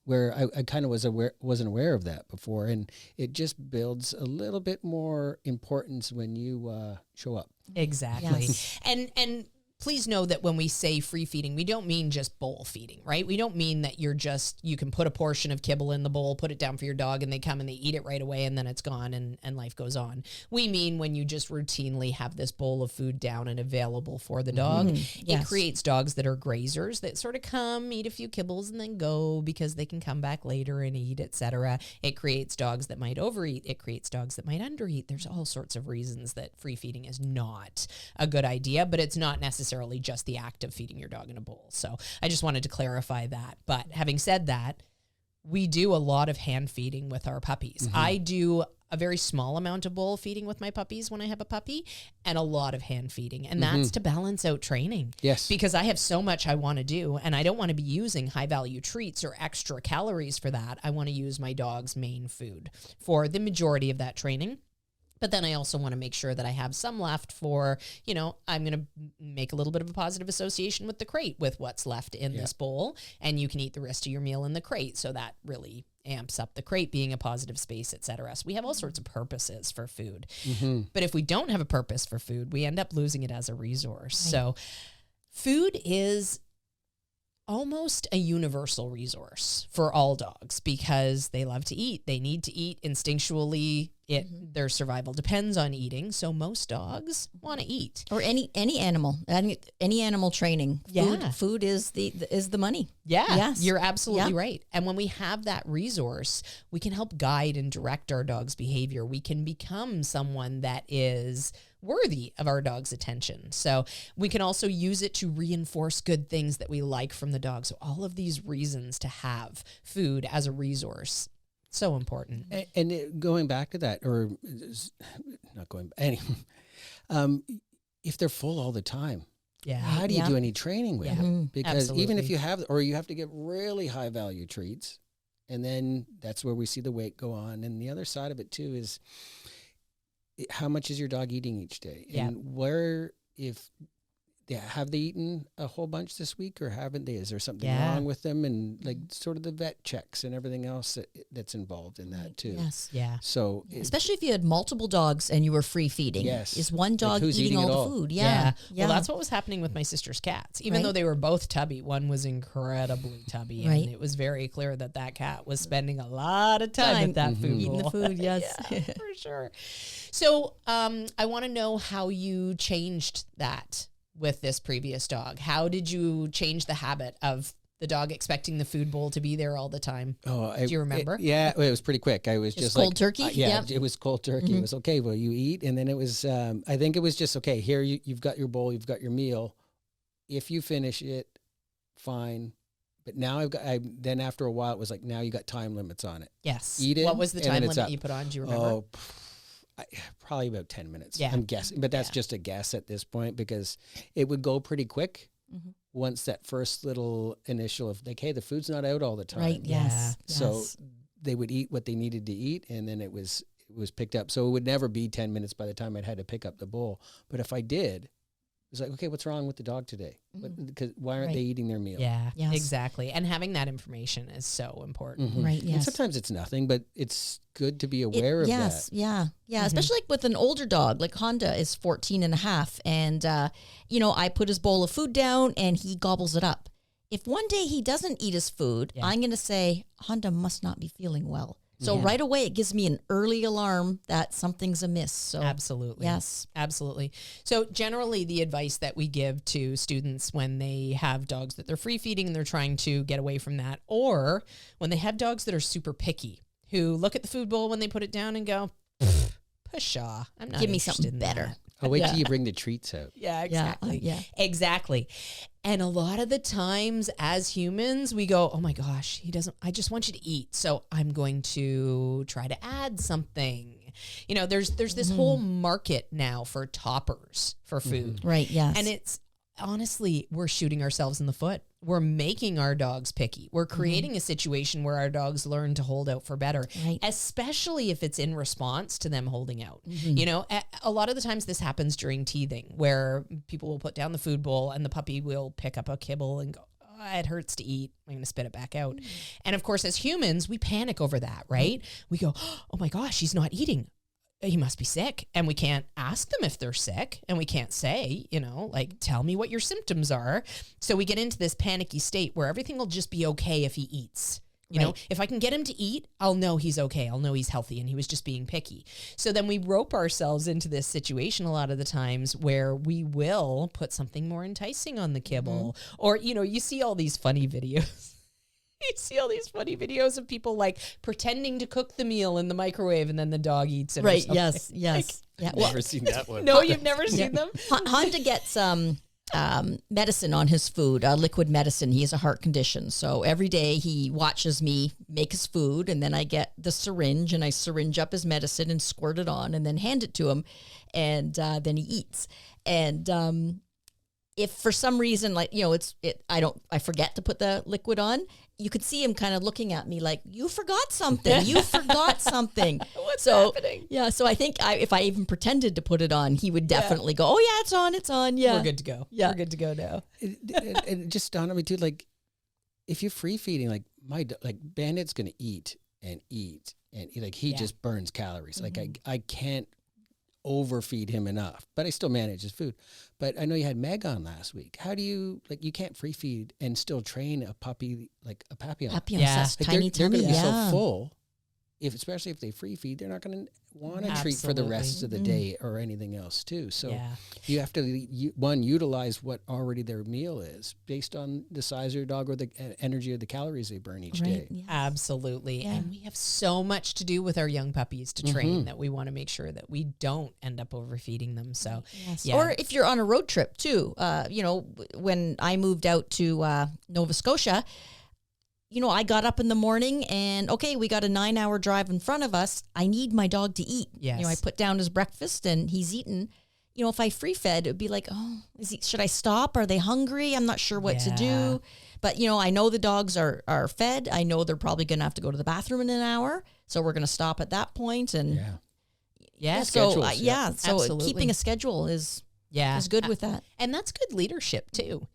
where I kind of wasn't aware of that before, and it just builds a little bit more importance when you show up. Exactly. Yes. And please know that when we say free feeding, we don't mean just bowl feeding, right? We don't mean that you can put a portion of kibble in the bowl, put it down for your dog, and they come and they eat it right away, and then it's gone and life goes on. We mean when you just routinely have this bowl of food down and available for the dog. It creates dogs that are grazers that sort of come, eat a few kibbles, and then go because they can come back later and eat, etc. It creates dogs that might overeat. It creates dogs that might undereat. There's all sorts of reasons that free feeding is not a good idea, but it's not necessarily just the act of feeding your dog in a bowl. So I just wanted to clarify that. But having said that, we do a lot of hand feeding with our puppies. I do a very small amount of bowl feeding with my puppies when I have a puppy and a lot of hand feeding. And that's to balance out training. Yes. Because I have so much I want to do and I don't want to be using high value treats or extra calories for that. I want to use my dog's main food for the majority of that training. But then I also want to make sure that I have some left for, you know, I'm going to make a little bit of a positive association with the crate with what's left in this bowl. And you can eat the rest of your meal in the crate. So that really amps up the crate being a positive space, et cetera. So we have all sorts of purposes for food. But if we don't have a purpose for food, we end up losing it as a resource. Right. So food is almost a universal resource for all dogs because they love to eat. They need to eat instinctually. Their survival depends on eating. So most dogs want to eat. Or any animal, any animal training. Food is the money. Yeah, yes. You're absolutely right. And when we have that resource, we can help guide and direct our dog's behavior. We can become someone that is worthy of our dog's attention. So we can also use it to reinforce good things that we like from the dog. So all of these reasons to have food as a resource, so important. And going back to that, or not going back, if they're full all the time, how do you do any training with them? Because even if you have, or you have to get really high value treats, and then that's where we see the weight go on. And the other side of it too is, how much is your dog eating each day? And where, if have they eaten a whole bunch this week or haven't they? Is there something wrong with them? And like sort of the vet checks and everything else that's involved in that too. Yes. Yeah. So especially if you had multiple dogs and you were free feeding. Yes. Is one dog eating all the food? Yeah. Well, that's what was happening with my sister's cats. Even though they were both tubby, one was incredibly tubby. And it was very clear that that cat was spending a lot of time at that food eating bowl. the food. Yes. For sure. So I want to know how you changed that with this previous dog. How did you change the habit of the dog expecting the food bowl to be there all the time? Do you remember? It was pretty quick. I was just cold like, turkey. It was cold turkey. It was okay. Well, you eat, and then it was. I think it was just okay. Here, you've got your bowl. You've got your meal. If you finish it, fine. But now then after a while, it was like, now you got time limits on it. Yes. Eat it. What was the time limit you put on? Do you remember? Probably about 10 minutes. Yeah. I'm guessing, but that's just a guess at this point because it would go pretty quick once that first little initial of like, hey, the food's not out all the time. Right. Yes. So they would eat what they needed to eat, and then it was picked up. So it would never be 10 minutes by the time I'd had to pick up the bowl. But if I did, it was like, okay, what's wrong with the dog today? Because why aren't they eating their meal? Yeah, exactly. And having that information is so important. Right, yes. And sometimes it's nothing, but it's good to be aware of that. Yeah. Especially like with an older dog, like Honda is 14 and a half. And, I put his bowl of food down and he gobbles it up. If one day he doesn't eat his food, I'm going to say, Honda must not be feeling well. So right away, it gives me an early alarm that something's amiss. So absolutely. Yes. Absolutely. So generally the advice that we give to students when they have dogs that they're free feeding and they're trying to get away from that, or when they have dogs that are super picky, who look at the food bowl when they put it down and go, pshaw, I'm not Give me interested something in better. that. I'll wait till you bring the treats out. Yeah, exactly. Yeah. Exactly. And a lot of the times as humans, we go, oh my gosh, I just want you to eat. So I'm going to try to add something. There's this whole market now for toppers for food. Right, yes. And it's honestly, we're shooting ourselves in the foot. We're making our dogs picky. We're creating a situation where our dogs learn to hold out for better, especially if it's in response to them holding out. A lot of the times this happens during teething where people will put down the food bowl and the puppy will pick up a kibble and go, oh, it hurts to eat. I'm going to spit it back out. And of course, as humans, we panic over that, right? We go, oh my gosh, he's not eating. He must be sick. And we can't ask them if they're sick. And we can't say, tell me what your symptoms are. So we get into this panicky state where everything will just be okay if he eats. You know, if I can get him to eat, I'll know he's okay. I'll know he's healthy and he was just being picky. So then we rope ourselves into this situation a lot of the times where we will put something more enticing on the kibble. Or, you see all these funny videos. You see all these funny videos of people like pretending to cook the meal in the microwave and then the dog eats it. Right. Yes. I've never seen that one. No, you've never seen them? Honda gets medicine on his food, liquid medicine. He has a heart condition. So every day he watches me make his food, and then I get the syringe and I syringe up his medicine and squirt it on and then hand it to him. And then he eats. And if for some reason, like, I forget to put the liquid on, you could see him kind of looking at me like, you forgot something. You forgot something. What's happening? Yeah. So I think if I even pretended to put it on, he would definitely go, oh yeah, it's on. Yeah. We're good to go. Yeah. We're good to go now. It just dawned on me too, like, if you're free feeding, like Bandit's going to eat and eat. And he just burns calories. Mm-hmm. Like I can't overfeed him enough, but I still manage his food. But I know you had Meg on last week. How do you, you can't free feed and still train a puppy, like a Papillon? Papillon, Yeah. that's tiny they're tummy. going to be Yeah. so full, especially if they free feed, they're not going to want to treat for the rest of the day or anything else too. So you have to, utilize what already their meal is based on the size of your dog or the energy or the calories they burn each day. Yes. Absolutely. Yeah. And we have so much to do with our young puppies to train that we want to make sure that we don't end up overfeeding them. So, Yes. Or if you're on a road trip too, when I moved out to Nova Scotia, I got up in the morning and, okay, we got a 9-hour drive in front of us. I need my dog to eat. Yes. I put down his breakfast and he's eaten. If I free fed, it would be like, oh, should I stop? Are they hungry? I'm not sure what to do. But, I know the dogs are fed. I know they're probably going to have to go to the bathroom in an hour. So we're going to stop at that point. And so Absolutely. keeping a schedule is good with that. And that's good leadership too.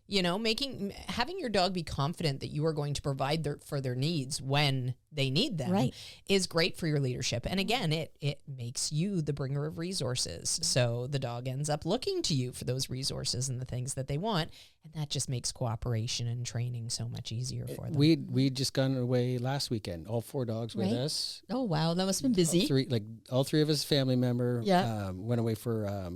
Having your dog be confident that you are going to provide for their needs when they need them is great for your leadership. And again, it makes you the bringer of resources. So the dog ends up looking to you for those resources and the things that they want. And that just makes cooperation and training so much easier for them. We just gone away last weekend, all 4 dogs with us. Oh, wow. That must have been busy. All three of us family member Yeah. went away for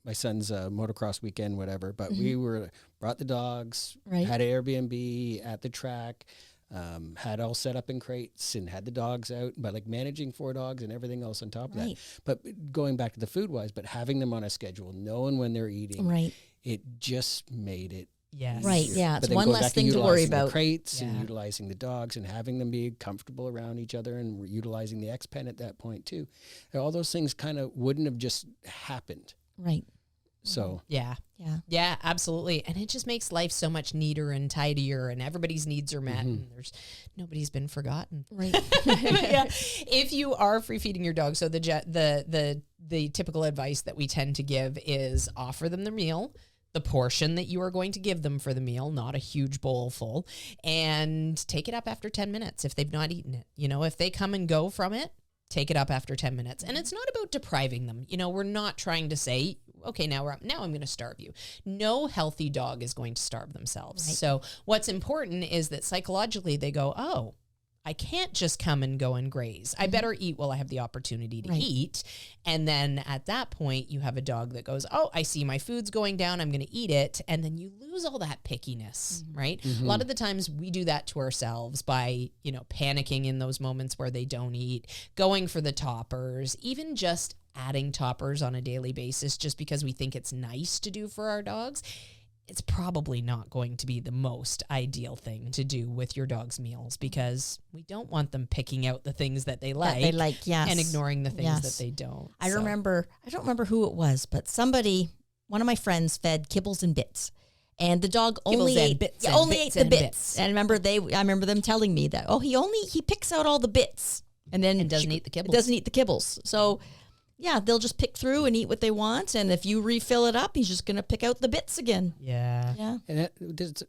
my son's motocross weekend, whatever. But we brought the dogs, had an Airbnb at the track, had all set up in crates and had the dogs out, but managing 4 dogs and everything else on top of that. But going back to the food wise, but having them on a schedule, knowing when they're eating, it just made it. Yes. Right. Yeah. But It's one less thing to worry about. The crates and utilizing the dogs and having them be comfortable around each other and utilizing the X pen at that point too. And all those things kind of wouldn't have just happened. Right. So Yeah. Absolutely. And it just makes life so much neater and tidier, and everybody's needs are met, and nobody's been forgotten. Right. If you are free feeding your dog, so the typical advice that we tend to give is offer them their meal, the portion that you are going to give them for the meal, not a huge bowl full, and take it up after 10 minutes if they've not eaten it. If they come and go from it, take it up after 10 minutes. And it's not about depriving them. We're not trying to say, okay, now I'm going to starve you. No healthy dog is going to starve themselves. Right. So what's important is that psychologically they go, oh, I can't just come and go and graze. I better eat while I have the opportunity to eat. And then at that point, you have a dog that goes, oh, I see my food's going down. I'm going to eat it. And then you lose all that pickiness, right? A lot of the times we do that to ourselves by, panicking in those moments where they don't eat, going for the toppers, even just adding toppers on a daily basis just because we think it's nice to do for our dogs. It's probably not going to be the most ideal thing to do with your dog's meals, because we don't want them picking out the things that they like, and ignoring the things that they don't. I don't remember who it was, but one of my friends fed kibbles and bits. And the dog only ate the bits. And I remember them telling me that, he picks out all the bits and then doesn't eat the kibbles. Doesn't eat the kibbles. So yeah, they'll just pick through and eat what they want. And if you refill it up, he's just going to pick out the bits again. Yeah. And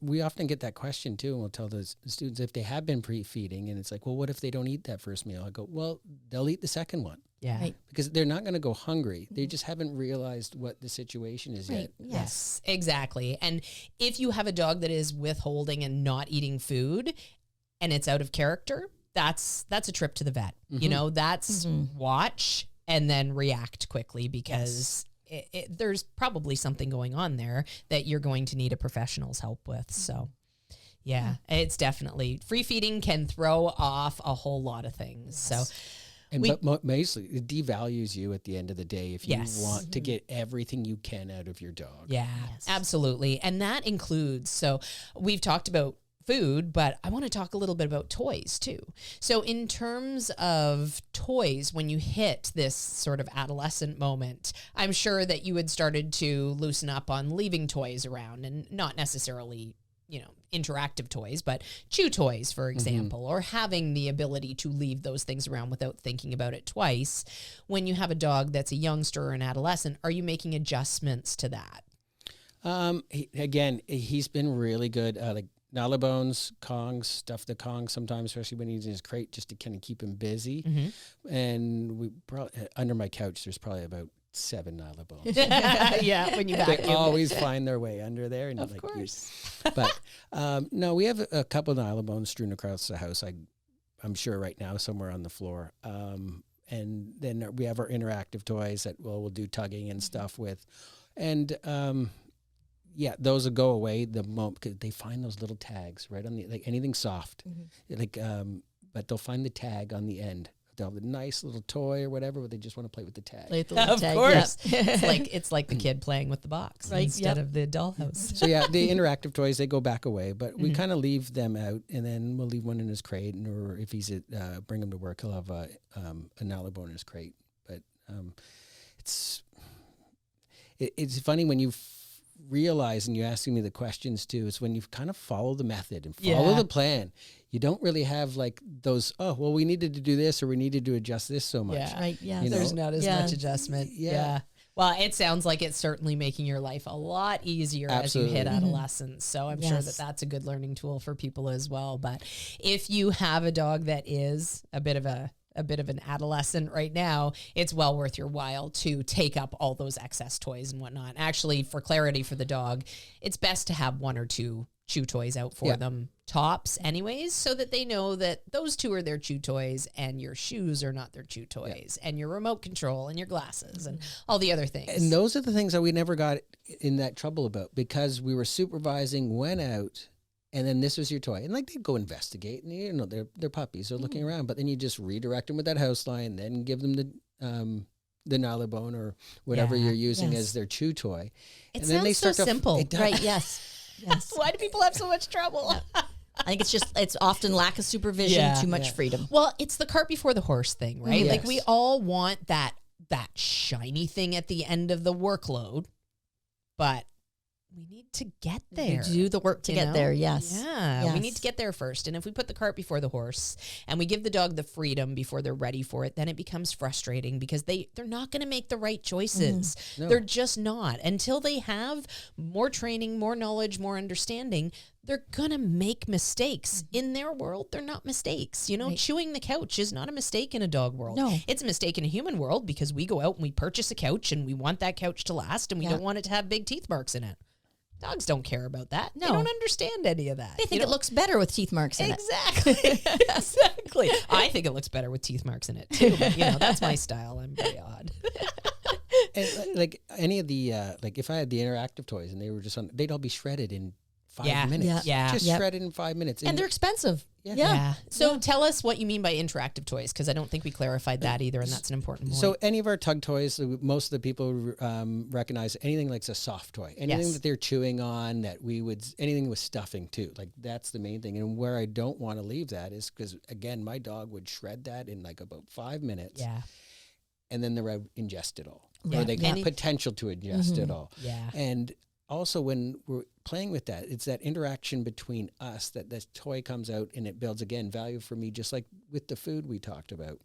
we often get that question too. And we'll tell the students if they have been pre-feeding and it's like, well, what if they don't eat that first meal? I go, well, they'll eat the second one. Yeah. Right. Because they're not going to go hungry. They just haven't realized what the situation is yet. Yes, exactly. And if you have a dog that is withholding and not eating food and it's out of character, that's a trip to the vet. That's watch and then react quickly, because there's probably something going on there that you're going to need a professional's help with. So it's definitely, free feeding can throw off a whole lot of things. So And mostly it devalues you at the end of the day if you want to get everything you can out of your dog. Yeah, absolutely. And that includes, so we've talked about food, but I want to talk a little bit about toys too. So in terms of toys, when you hit this sort of adolescent moment, I'm sure that you had started to loosen up on leaving toys around, and not necessarily, interactive toys, but chew toys, for example, or having the ability to leave those things around without thinking about it twice. When you have a dog that's a youngster or an adolescent, are you making adjustments to that? He's been really good. Like Nalabones, Kongs, stuff the Kong sometimes, especially when he's in his crate, just to kind of keep him busy. And we probably, under my couch, there's probably about 7 Nalabones. Yeah, when you vacuum. They always find their way under there. And of course. But no, we have a couple of Nalabones strewn across the house. I'm sure right now somewhere on the floor. And then we have our interactive toys that we'll do tugging and stuff with. And those will go away the moment, because they find those little tags right on the, like anything soft, but they'll find the tag on the end. They'll have a nice little toy or whatever, but they just want to play with the tag. Play with the little tag. Course. It's like the kid playing with the box instead of the dollhouse. So the interactive toys, they go back away, but we kind of leave them out, and then we'll leave one in his crate, or if he's bring him to work, he'll have a Nalabone in his crate. But it's funny when you realize, and you're asking me the questions too, is when you kind of follow the method and follow the plan. You don't really have like those, we needed to do this, or we needed to adjust this so much. Yeah, right. Yeah. There's not as much adjustment. Yeah. Well, it sounds like it's certainly making your life a lot easier as you hit adolescence. So I'm sure that that's a good learning tool for people as well. But if you have a dog that is a bit of an adolescent right now, it's well worth your while to take up all those excess toys and whatnot. Actually, for clarity for the dog, it's best to have 1 or 2 chew toys out for them, tops anyways, so that they know that those 2 are their chew toys and your shoes are not their chew toys, and your remote control and your glasses and all the other things. And those are the things that we never got in that trouble about, because we were supervising, went out, and then this was your toy. And like, they'd go investigate, and they're puppies, they're looking around, but then you just redirect them with that house line, then give them the Nalabone or whatever you're using as their chew toy. It and sounds then they so start simple. Right, yes. Why do people have so much trouble? I think it's often lack of supervision, too much freedom. Well, it's the cart before the horse thing, right? Yes. Like, we all want that shiny thing at the end of the workload, but we need to get there. We do the work to get there, yes. Yeah, we need to get there first. And if we put the cart before the horse and we give the dog the freedom before they're ready for it, then it becomes frustrating, because they're not going to make the right choices. No. They're just not. Until they have more training, more knowledge, more understanding, they're going to make mistakes. In their world, they're not mistakes. Chewing the couch is not a mistake in a dog world. No. It's a mistake in a human world, because we go out and we purchase a couch and we want that couch to last, and we don't want it to have big teeth marks in it. Dogs don't care about that. No. They don't understand any of that. They think it looks better with teeth marks in it. Exactly. I think it looks better with teeth marks in it too, but that's my style. I'm very odd. And like any of the like, if I had the interactive toys and they were just they'd all be shredded in 5 minutes. Just shredded in 5 minutes. And they're expensive. So tell us what you mean by interactive toys, because I don't think we clarified that either, and that's an important point. So any of our tug toys, most of the people recognize anything like a soft toy. Anything that they're chewing on, anything with stuffing too. Like, that's the main thing. And where I don't want to leave that is because, again, my dog would shred that in like about 5 minutes. Yeah. And then they're ingest it all. Yeah. Or they have potential to ingest it all. Yeah. And also, when we're playing with that, it's that interaction between us that this toy comes out and it builds, again, value for me, just like with the food we talked about,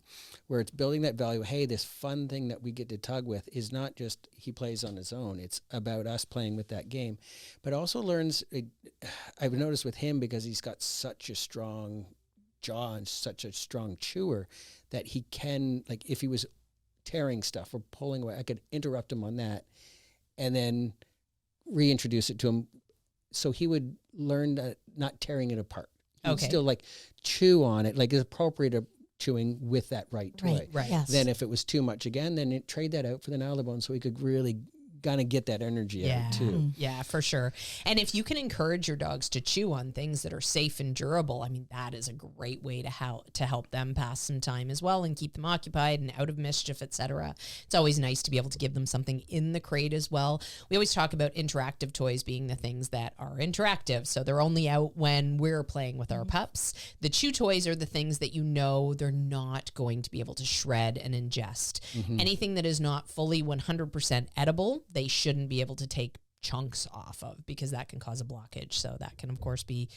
where it's building that value. Hey, this fun thing that we get to tug with is not just he plays on his own. It's about us playing with that game. But also learns, I've noticed with him, because he's got such a strong jaw and such a strong chewer, that he can, like, if he was tearing stuff or pulling away, I could interrupt him on that and then reintroduce it to him, so he would learn that not tearing it apart. He would still like chew on it, like it's appropriate chewing with that right toy. Right. Yes. Then if it was too much again, then trade that out for the Nalabone, so he could really gonna get that energy out too. Yeah, for sure. And if you can encourage your dogs to chew on things that are safe and durable, I mean, that is a great way to help them pass some time as well and keep them occupied and out of mischief, etc. It's always nice to be able to give them something in the crate as well. We always talk about interactive toys being the things that are interactive. So they're only out when we're playing with our pups. The chew toys are the things that they're not going to be able to shred and ingest. Anything that is not fully 100% edible, they shouldn't be able to take chunks off of, because that can cause a blockage. So that can, of course, be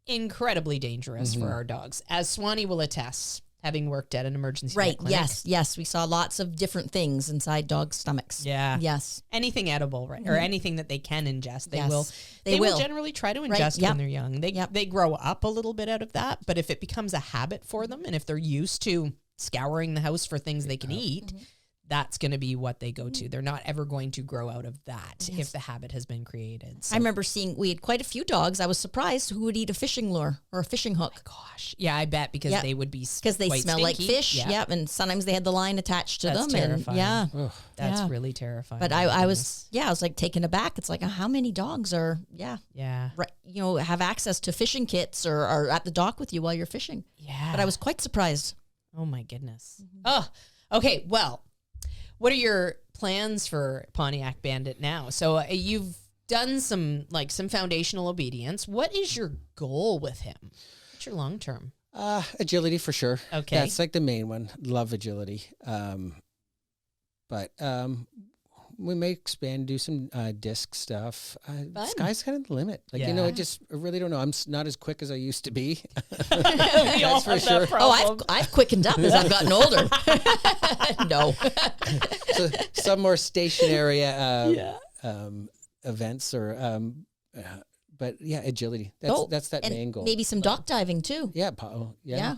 incredibly dangerous for our dogs. As Swanee will attest, having worked at an emergency vet clinic. Yes. We saw lots of different things inside dogs' stomachs. Yeah. Yes. Anything edible, right? Or anything that they can ingest, they will generally try to ingest when they're young. They grow up a little bit out of that, but if it becomes a habit for them, and if they're used to scouring the house for things they can eat, that's going to be what they go to. They're not ever going to grow out of that if the habit has been created. So. I remember we had quite a few dogs. I was surprised who would eat a fishing lure or a fishing hook. Oh gosh. Yeah, I bet because they would be because they smell stinky. like fish. Yep. And sometimes they had the line attached to them. Terrifying. And that's really terrifying. But I was like taken aback. It's like, how many dogs are, have access to fishing kits or are at the dock with you while you're fishing? Yeah. But I was quite surprised. Oh my goodness. Oh, okay. Well, what are your plans for Pontiac Bandit now? So you've done some foundational obedience. What is your goal with him? What's your long term? Agility for sure. Okay. That's like the main one. Love agility. But we may expand, do some disc stuff. Sky's kind of the limit. I really don't know. I'm not as quick as I used to be. That's for sure. I've quickened up as I've gotten older. No. So some more stationary events or but yeah, agility. That's that main goal. Maybe some dock diving too. Yeah. Yeah.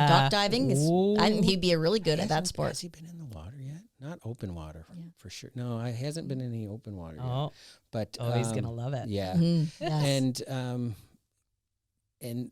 Dock diving is. I think he'd be really good at that sport. Has he been in the water yet? Not open water for sure. No, I hasn't been in any open water yet. But he's gonna love it. Yeah. Yes. And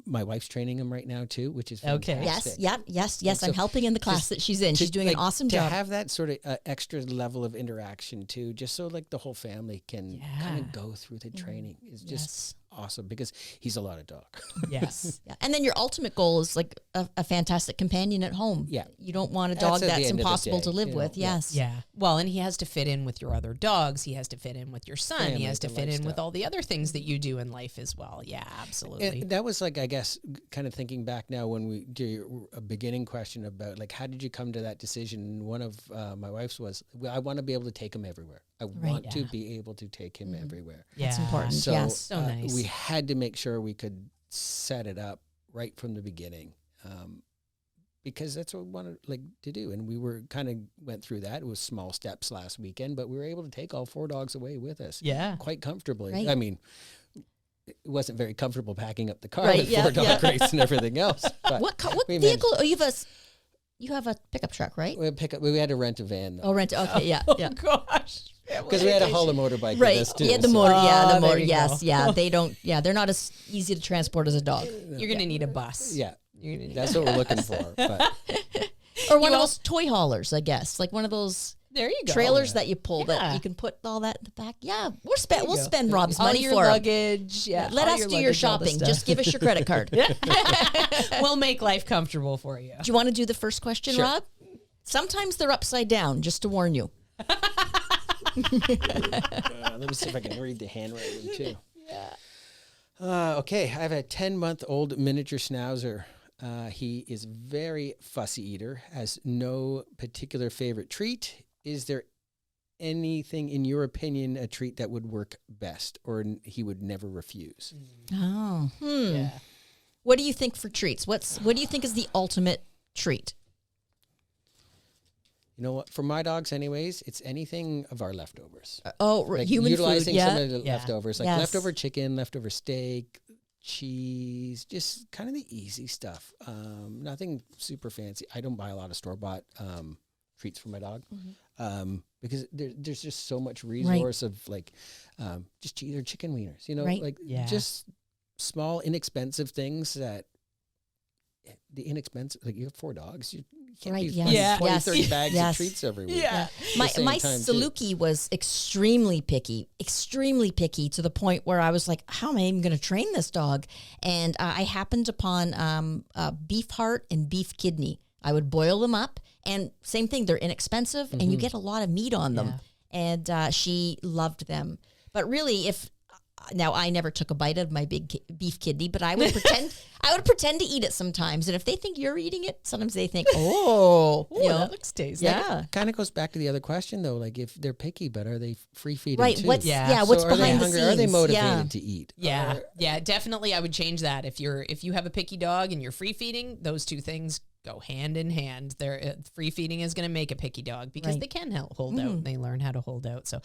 my wife's training him right now too, which is Yes. fantastic. Yes. I'm helping in the class that she's in. She's doing an awesome job. To have that sort of extra level of interaction too, just so like the whole family can kind of go through the training is just awesome because he's a lot of dog. Yes. And then your ultimate goal is like a fantastic companion at home. Yeah. You don't want a dog that's impossible to live with. Yes. Yeah. Well, and he has to fit in with your other dogs. He has to fit in with your son. Family, he has to fit in with all the other things that you do in life as well. Yeah, absolutely. And that was like, I guess, kind of thinking back now when we do a beginning question about like, how did you come to that decision? One of my wife's was, I want to be able to take him everywhere. I want to be able to take him everywhere. Yeah. That's important. So, so nice. We had to make sure we could set it up right from the beginning. Because that's what we wanted to do. And we were kind of went through that. It was small steps last weekend, but we were able to take all 4 dogs away with us. Yeah. Quite comfortably. Right. I mean, it wasn't very comfortable packing up the car with 4 dog crates and everything else. But what vehicle? Oh, you have a pickup truck, right? We had to rent a van though. Oh, rent. Okay, yeah. Gosh. Because we had to haul a motorbike Right. with us too. Yeah, the motor. Oh, the motor. there you Yes. go. Yeah. They don't. Yeah, they're not as easy to transport as a dog. You're going to need a bus. Yeah. You're gonna need That's what we're looking for. But Or one of those toy haulers, I guess, like one of those there you go. trailers that you pull that you can put all that in the back. Yeah, we'll spend Rob's all money your for 'em. luggage. Yeah. Let all us do luggage, your all the shopping. stuff. Just give us your credit card. We'll make life comfortable for you. Do you want to do the first question, Sure. Rob? Sometimes they're upside down, just to warn you. let me see if I can read the handwriting too. Yeah. Okay, I have a 10-month-old miniature schnauzer. He is very fussy eater, has no particular favorite treat. Is there anything, in your opinion, a treat that would work best or he would never refuse? Oh. Yeah. What do you think for treats? What do you think is the ultimate treat? You know what? For my dogs, anyways, it's anything of our leftovers. Human utilizing food. Yeah. some of the leftovers, like Yes. leftover chicken, leftover steak, cheese, just kind of the easy stuff. Nothing super fancy. I don't buy a lot of store-bought treats for my dog because there's just so much resource of like just cheese or chicken wieners, just small, inexpensive things that the inexpensive, like you have 4 dogs, can't Right, be yes. finding Yeah. 20, Yes. 30 bags Yes. of treats every week. Yeah. My same my time, too. Saluki was extremely picky to the point where I was like, how am I even going to train this dog? And I happened upon beef heart and beef kidney. I would boil them up, and same thing, they're inexpensive, and you get a lot of meat on them. And she loved them. But really, now I never took a bite of my big beef kidney, but I would pretend. I would pretend to eat it sometimes, and if they think you're eating it, sometimes they think, "Oh, Ooh, that looks tasty. yeah." Kind of goes back to the other question though, like if they're picky, but are they free feeding Right? too? What's Yeah. what's So are they behind the hungry? scenes? Are they motivated Yeah. to eat? Yeah, Or- yeah, definitely. I would change that. If you have a picky dog and you're free feeding, those two things go hand in hand. Free feeding is going to make a picky dog because Right. they can hold out and they learn how to hold out. So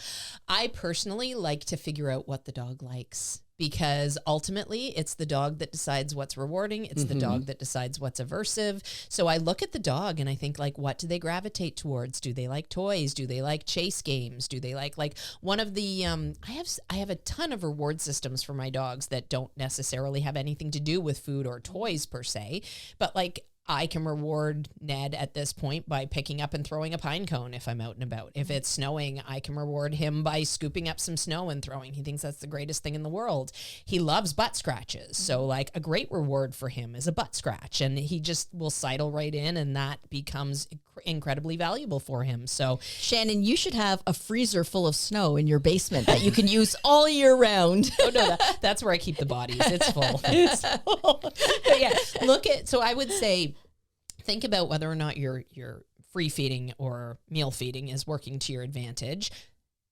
I personally like to figure out what the dog likes, because ultimately it's the dog that decides what's rewarding. It's the dog that decides what's aversive. So I look at the dog and I think, like, what do they gravitate towards? Do they like toys? Do they like chase games? Do they like one of the I have a ton of reward systems for my dogs that don't necessarily have anything to do with food or toys per se, but like I can reward Ned at this point by picking up and throwing a pine cone if I'm out and about. If it's snowing, I can reward him by scooping up some snow and throwing. He thinks that's the greatest thing in the world. He loves butt scratches. So like a great reward for him is a butt scratch, and he just will sidle right in, and that becomes incredibly valuable for him. So Shannon, you should have a freezer full of snow in your basement that you can use all year round. oh no, that's where I keep the bodies. It's full. It's full. But yeah, so I would say, think about whether or not your free feeding or meal feeding is working to your advantage.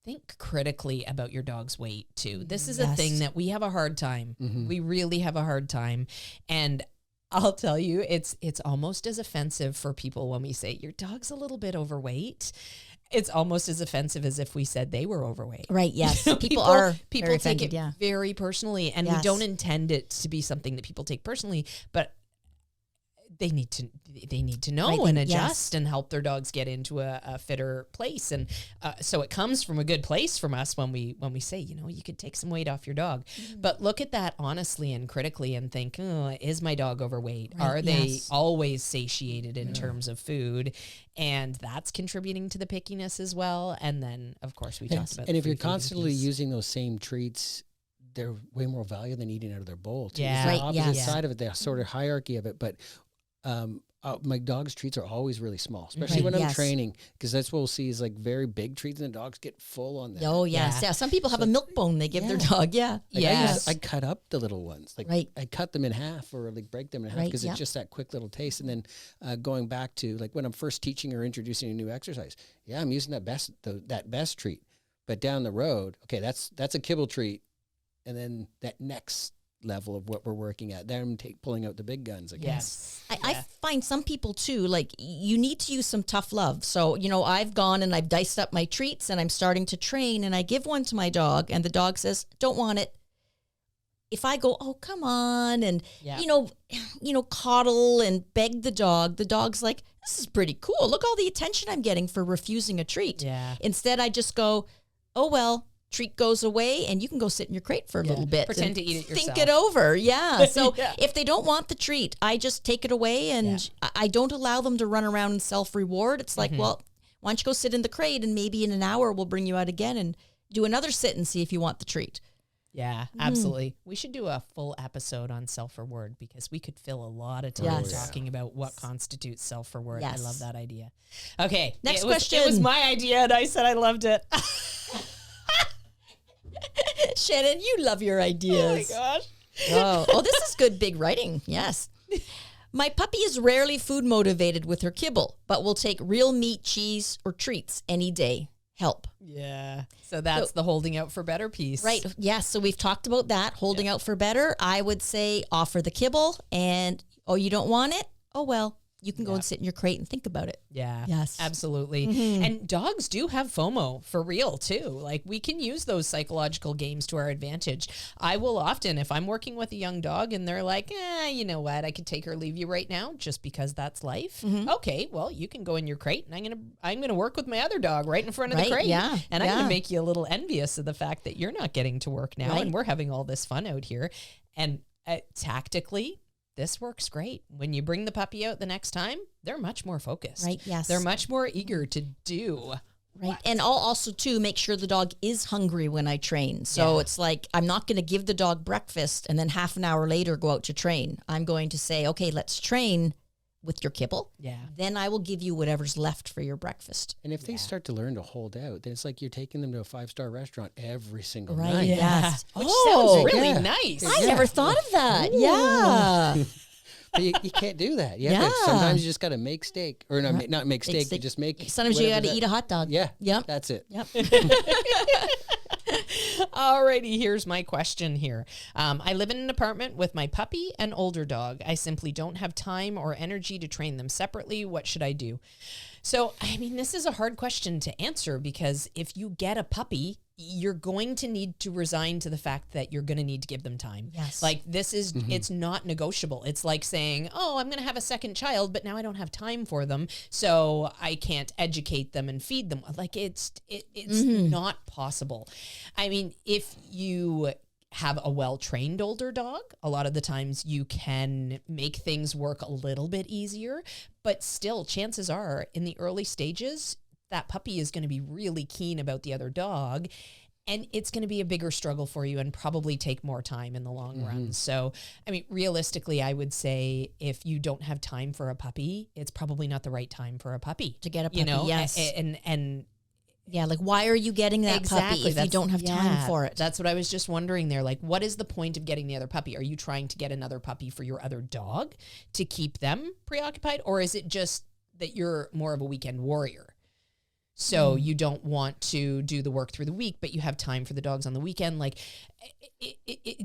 Think critically about your dog's weight too. This is a thing that we have a hard time. We really have a hard time. And I'll tell you, it's almost as offensive for people when we say your dog's a little bit overweight. It's almost as offensive as if we said they were overweight. Right, yes. People People very take offended, it very personally, and we Yes. don't intend it to be something that people take personally, but they need to know Right, and yes. adjust and help their dogs get into a fitter place. And so it comes from a good place from us when we say, you could take some weight off your dog. But look at that honestly and critically and think, is my dog overweight? Right, Are they yes. always satiated in terms of food? And that's contributing to the pickiness as well. And then, of course, we talked about And the if you're free feeding constantly piece. using those same treats, they're way more value than eating out of their bowl. Too. Yeah. It's Right, the opposite yes. side of it, the sort of hierarchy of it. But my dog's treats are always really small, especially Right, when I'm yes. training, because that's what we'll see is like very big treats, and the dogs get full on that. Oh, yes. Yeah. Yeah. Some people have a milk bone they give their dog. Yeah. Like Yes. I cut up the little ones. Like Right. I cut them in half or like break them in half Right, because yeah. it's just that quick little taste. And then going back to like when I'm first teaching or introducing a new exercise, I'm using that best treat. But down the road, okay, that's a kibble treat. And then that next level of what we're working at, then I'm pulling out the big guns again. Yes. I find some people too, like you need to use some tough love. So, I've gone and I've diced up my treats and I'm starting to train and I give one to my dog and the dog says, don't want it. If I go, oh, come on, and, Yeah. coddle and beg the dog's like, this is pretty cool. Look all the attention I'm getting for refusing a treat. Yeah. Instead, I just go, oh, well, treat goes away and you can go sit in your crate for a little bit. Pretend and to eat it Think yourself. it over. Yeah. So Yeah. if they don't want the treat, I just take it away and I don't allow them to run around and self-reward. It's like, well, why don't you go sit in the crate and maybe in an hour we'll bring you out again and do another sit and see if you want the treat. Yeah, absolutely. We should do a full episode on self-reward because we could fill a lot of time Yes. talking about what constitutes self-reward. Yes. I love that idea. Okay. Next It was question. my idea and I said I loved it. Shannon, you love your ideas. gosh. Oh, this is good big writing. Yes. My puppy is rarely food motivated with her kibble, but will take real meat, cheese, or treats any day. Help. Yeah. So that's the holding out for better piece. Right. Yes. So we've talked about that. Holding out for better. I would say offer the kibble and, oh, you don't want it? Oh, well, you can go and sit in your crate and think about it. Yeah. Yes. Absolutely. And dogs do have FOMO for real too. Like we can use those psychological games to our advantage. I will often, if I'm working with a young dog and they're like, you know what, I could take or leave you right now just because that's life. Okay, well, you can go in your crate and I'm gonna work with my other dog right in front of the Right, crate. yeah, And I'm yeah. gonna make you a little envious of the fact that you're not getting to work now Right. and we're having all this fun out here. And tactically, this works great. When you bring the puppy out the next time, they're much more focused. Right, yes. They're much more eager to do. Right. What? And I'll also, too, make sure the dog is hungry when I train. So it's like, I'm not going to give the dog breakfast and then half an hour later go out to train. I'm going to say, okay, let's train with your kibble. Yeah. Then I will give you whatever's left for your breakfast. And if they start to learn to hold out, then it's like you're taking them to a 5-star restaurant every single Right. night. Yes. Which Oh, sounds really yeah. nice. I never thought of that. Yeah. But you can't do that. Yeah. Sometimes you just got to make steak. Or not make steak, but steak. just make Sometimes you got whatever to eat a hot dog. Yeah. Yep. That's it. Yep. Alrighty, here's my question here. I live in an apartment with my puppy and older dog. I simply don't have time or energy to train them separately. What should I do? So, I mean, this is a hard question to answer because if you get a puppy, you're going to need to resign to the fact that you're going to need to give them time. Yes. Like this is, it's not negotiable. It's like saying, oh, I'm going to have a second child, but now I don't have time for them. So I can't educate them and feed them. Like it's not possible. I mean, if you have a well-trained older dog, a lot of the times you can make things work a little bit easier, but still chances are in the early stages, that puppy is going to be really keen about the other dog, and it's going to be a bigger struggle for you and probably take more time in the long run. So, I mean, realistically, I would say if you don't have time for a puppy, it's probably not the right time for a puppy. To get a puppy, you know? yes. And Yeah, like why are you getting that puppy if you don't have time for it? That's what I was just wondering there. Like, what is the point of getting the other puppy? Are you trying to get another puppy for your other dog to keep them preoccupied? Or is it just that you're more of a weekend warrior? So you don't want to do the work through the week, but you have time for the dogs on the weekend. Like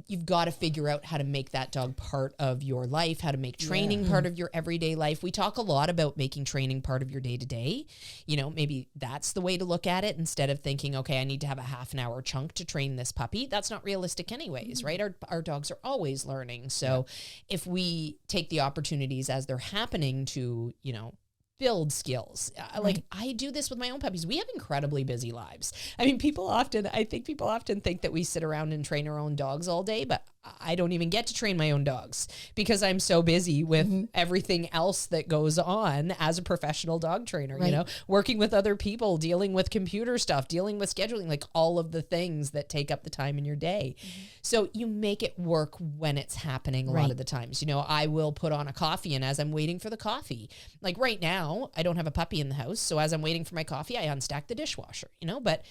you've got to figure out how to make that dog part of your life, how to make training part of your everyday life. We talk a lot about making training part of your day to day. You know, maybe that's the way to look at it instead of thinking, okay, I need to have a half an hour chunk to train this puppy. That's not realistic anyways, right? Our dogs are always learning. So if we take the opportunities as they're happening to, you know, build skills. Like I do this with my own puppies. We have incredibly busy lives. I mean, I think people often think that we sit around and train our own dogs all day, but I don't even get to train my own dogs because I'm so busy with everything else that goes on as a professional dog trainer, you know, working with other people, dealing with computer stuff, dealing with scheduling, like all of the things that take up the time in your day. So you make it work when it's happening a lot of the times. You know, I will put on a coffee and as I'm waiting for the coffee, like right now, I don't have a puppy in the house. So as I'm waiting for my coffee, I unstack the dishwasher, you know, but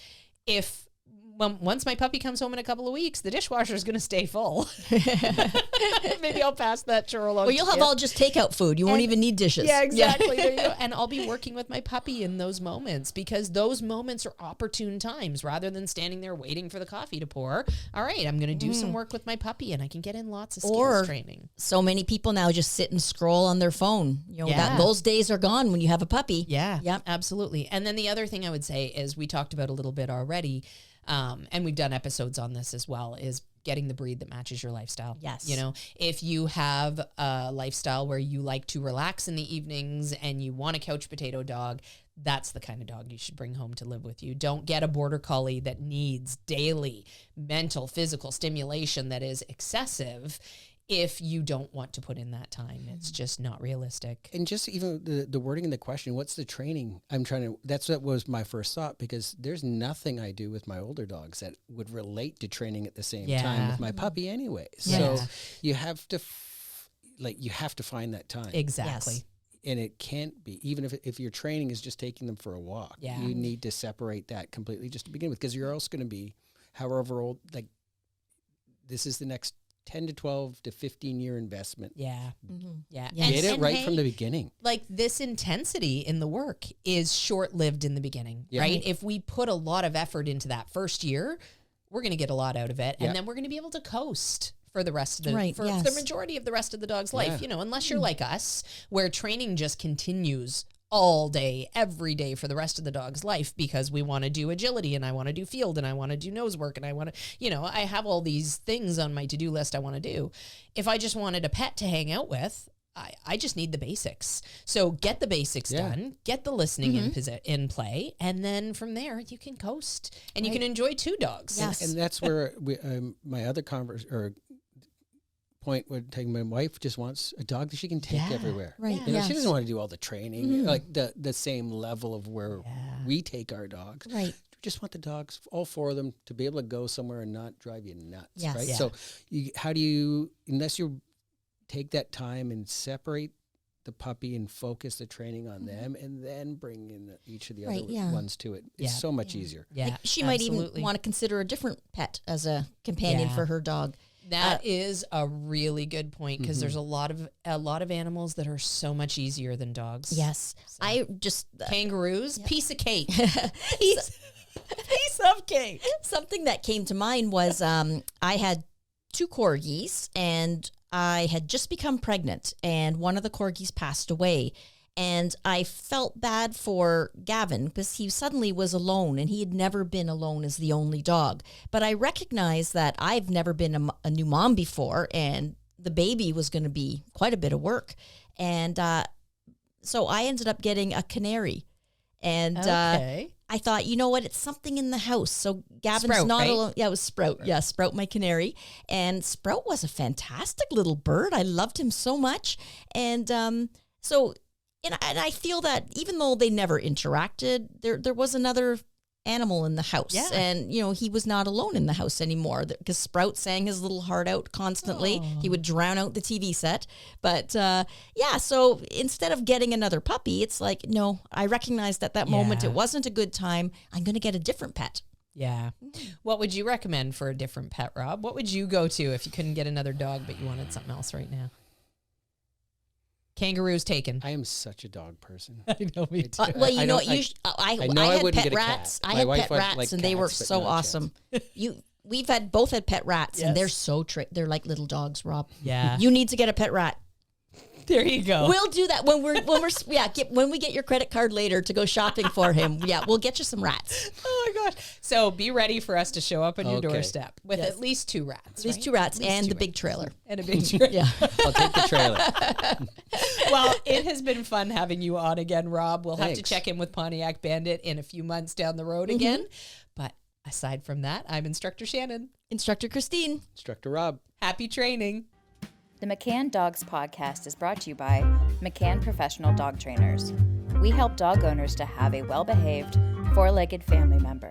once my puppy comes home in a couple of weeks, the dishwasher is going to stay full. Maybe I'll pass that chore along. Well, you'll have all just takeout food. You won't even need dishes. Yeah, exactly. There you go. And I'll be working with my puppy in those moments because those moments are opportune times rather than standing there waiting for the coffee to pour. All right, I'm going to do some work with my puppy and I can get in lots of skills training. So many people now just sit and scroll on their phone. You know, those days are gone when you have a puppy. Yeah, yep. Absolutely. And then the other thing I would say is we talked about a little bit already, and we've done episodes on this as well, is getting the breed that matches your lifestyle. Yes. You know, if you have a lifestyle where you like to relax in the evenings and you want a couch potato dog, that's the kind of dog you should bring home to live with you. Don't get a border collie that needs daily mental, physical stimulation that is excessive if you don't want to put in that time. It's just not realistic. And just even the wording in the question, what's the training? That was my first thought, because there's nothing I do with my older dogs that would relate to training at the same time with my puppy anyways. Yeah. So you have to, you have to find that time. Exactly. Yes. And it can't be, even if your training is just taking them for a walk, you need to separate that completely just to begin with, because you're also going to be however old, like this is the next 10 to 12 to 15 year investment. Yeah. Yeah. Get it right from the beginning. Like this intensity in the work is short-lived in the beginning, right? If we put a lot of effort into that first year, we're going to get a lot out of it. And then we're going to be able to coast for the rest of the, for the majority of the rest of the dog's life, you know, unless you're like us, where training just continues all day, every day for the rest of the dog's life because we want to do agility and I want to do field and I want to do nose work and I want to, you know, I have all these things on my to-do list I want to do. If I just wanted a pet to hang out with, I just need the basics. So get the basics done, get the listening in play, and then from there you can coast and you can enjoy two dogs. Yes. And that's where my other point point where my wife just wants a dog that she can take everywhere. Right. You know, Yeah. she doesn't want to do all the training, like the same level of where we take our dogs. Right. We just want the dogs, all 4 of them, to be able to go somewhere and not drive you nuts. Yes. Right. Yeah. So how do you, unless you take that time and separate the puppy and focus the training on them, and then bring in each of the other ones to it. It's so much easier. Yeah, Like, she might even want to consider a different pet as a companion for her dog. That is a really good point, because there's a lot of animals that are so much easier than dogs. Yes. So. I just kangaroos, piece of cake. piece of cake. Something that came to mind was I had 2 corgis, and I had just become pregnant, and one of the corgis passed away. And I felt bad for Gavin because he suddenly was alone, and he had never been alone as the only dog. But I recognized that I've never been a new mom before, and the baby was going to be quite a bit of work. And so I ended up getting a canary. And I thought, you know what? It's something in the house. So Gavin's Sprout, not right? alone. Yeah, it was Sprout. Yeah, Sprout, my canary. And Sprout was a fantastic little bird. I loved him so much. And and I feel that even though they never interacted, there was another animal in the house. Yeah. And, you know, he was not alone in the house anymore because Sprout sang his little heart out constantly. Oh. He would drown out the TV set. But, so instead of getting another puppy, it's like, no, I recognized at that moment it wasn't a good time. I'm going to get a different pet. Yeah. What would you recommend for a different pet, Rob? What would you go to if you couldn't get another dog, but you wanted something else right now? Kangaroo's taken. I am such a dog person. I know me too. Well, you know what? I had wouldn't pet get a rats. cat. I My had wife pet would rats, like and they were cats, but so not awesome. We've both had pet rats, and Yes. they're so they're like little dogs, Rob. Yeah. You need to get a pet rat. There you go. We'll do that when when we get your credit card later to go shopping for him. Yeah, we'll get you some rats. Oh my gosh. So be ready for us to show up on your Okay. doorstep with at least 2 rats. These right? 2 rats At least and 2 the big rats. trailer. And a big trailer. Yeah. I'll take the trailer. Well, it has been fun having you on again, Rob. We'll have to Thanks. check in with Pontiac Bandit in a few months down the road again. But aside from that, I'm Instructor Shannon. Instructor Christine. Instructor Rob. Happy training. The McCann Dogs Podcast is brought to you by McCann Professional Dog Trainers. We help dog owners to have a well-behaved, 4-legged family member.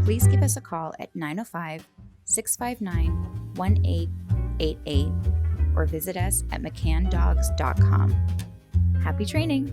Please give us a call at 905-659-1888 or visit us at mccanndogs.com. Happy training!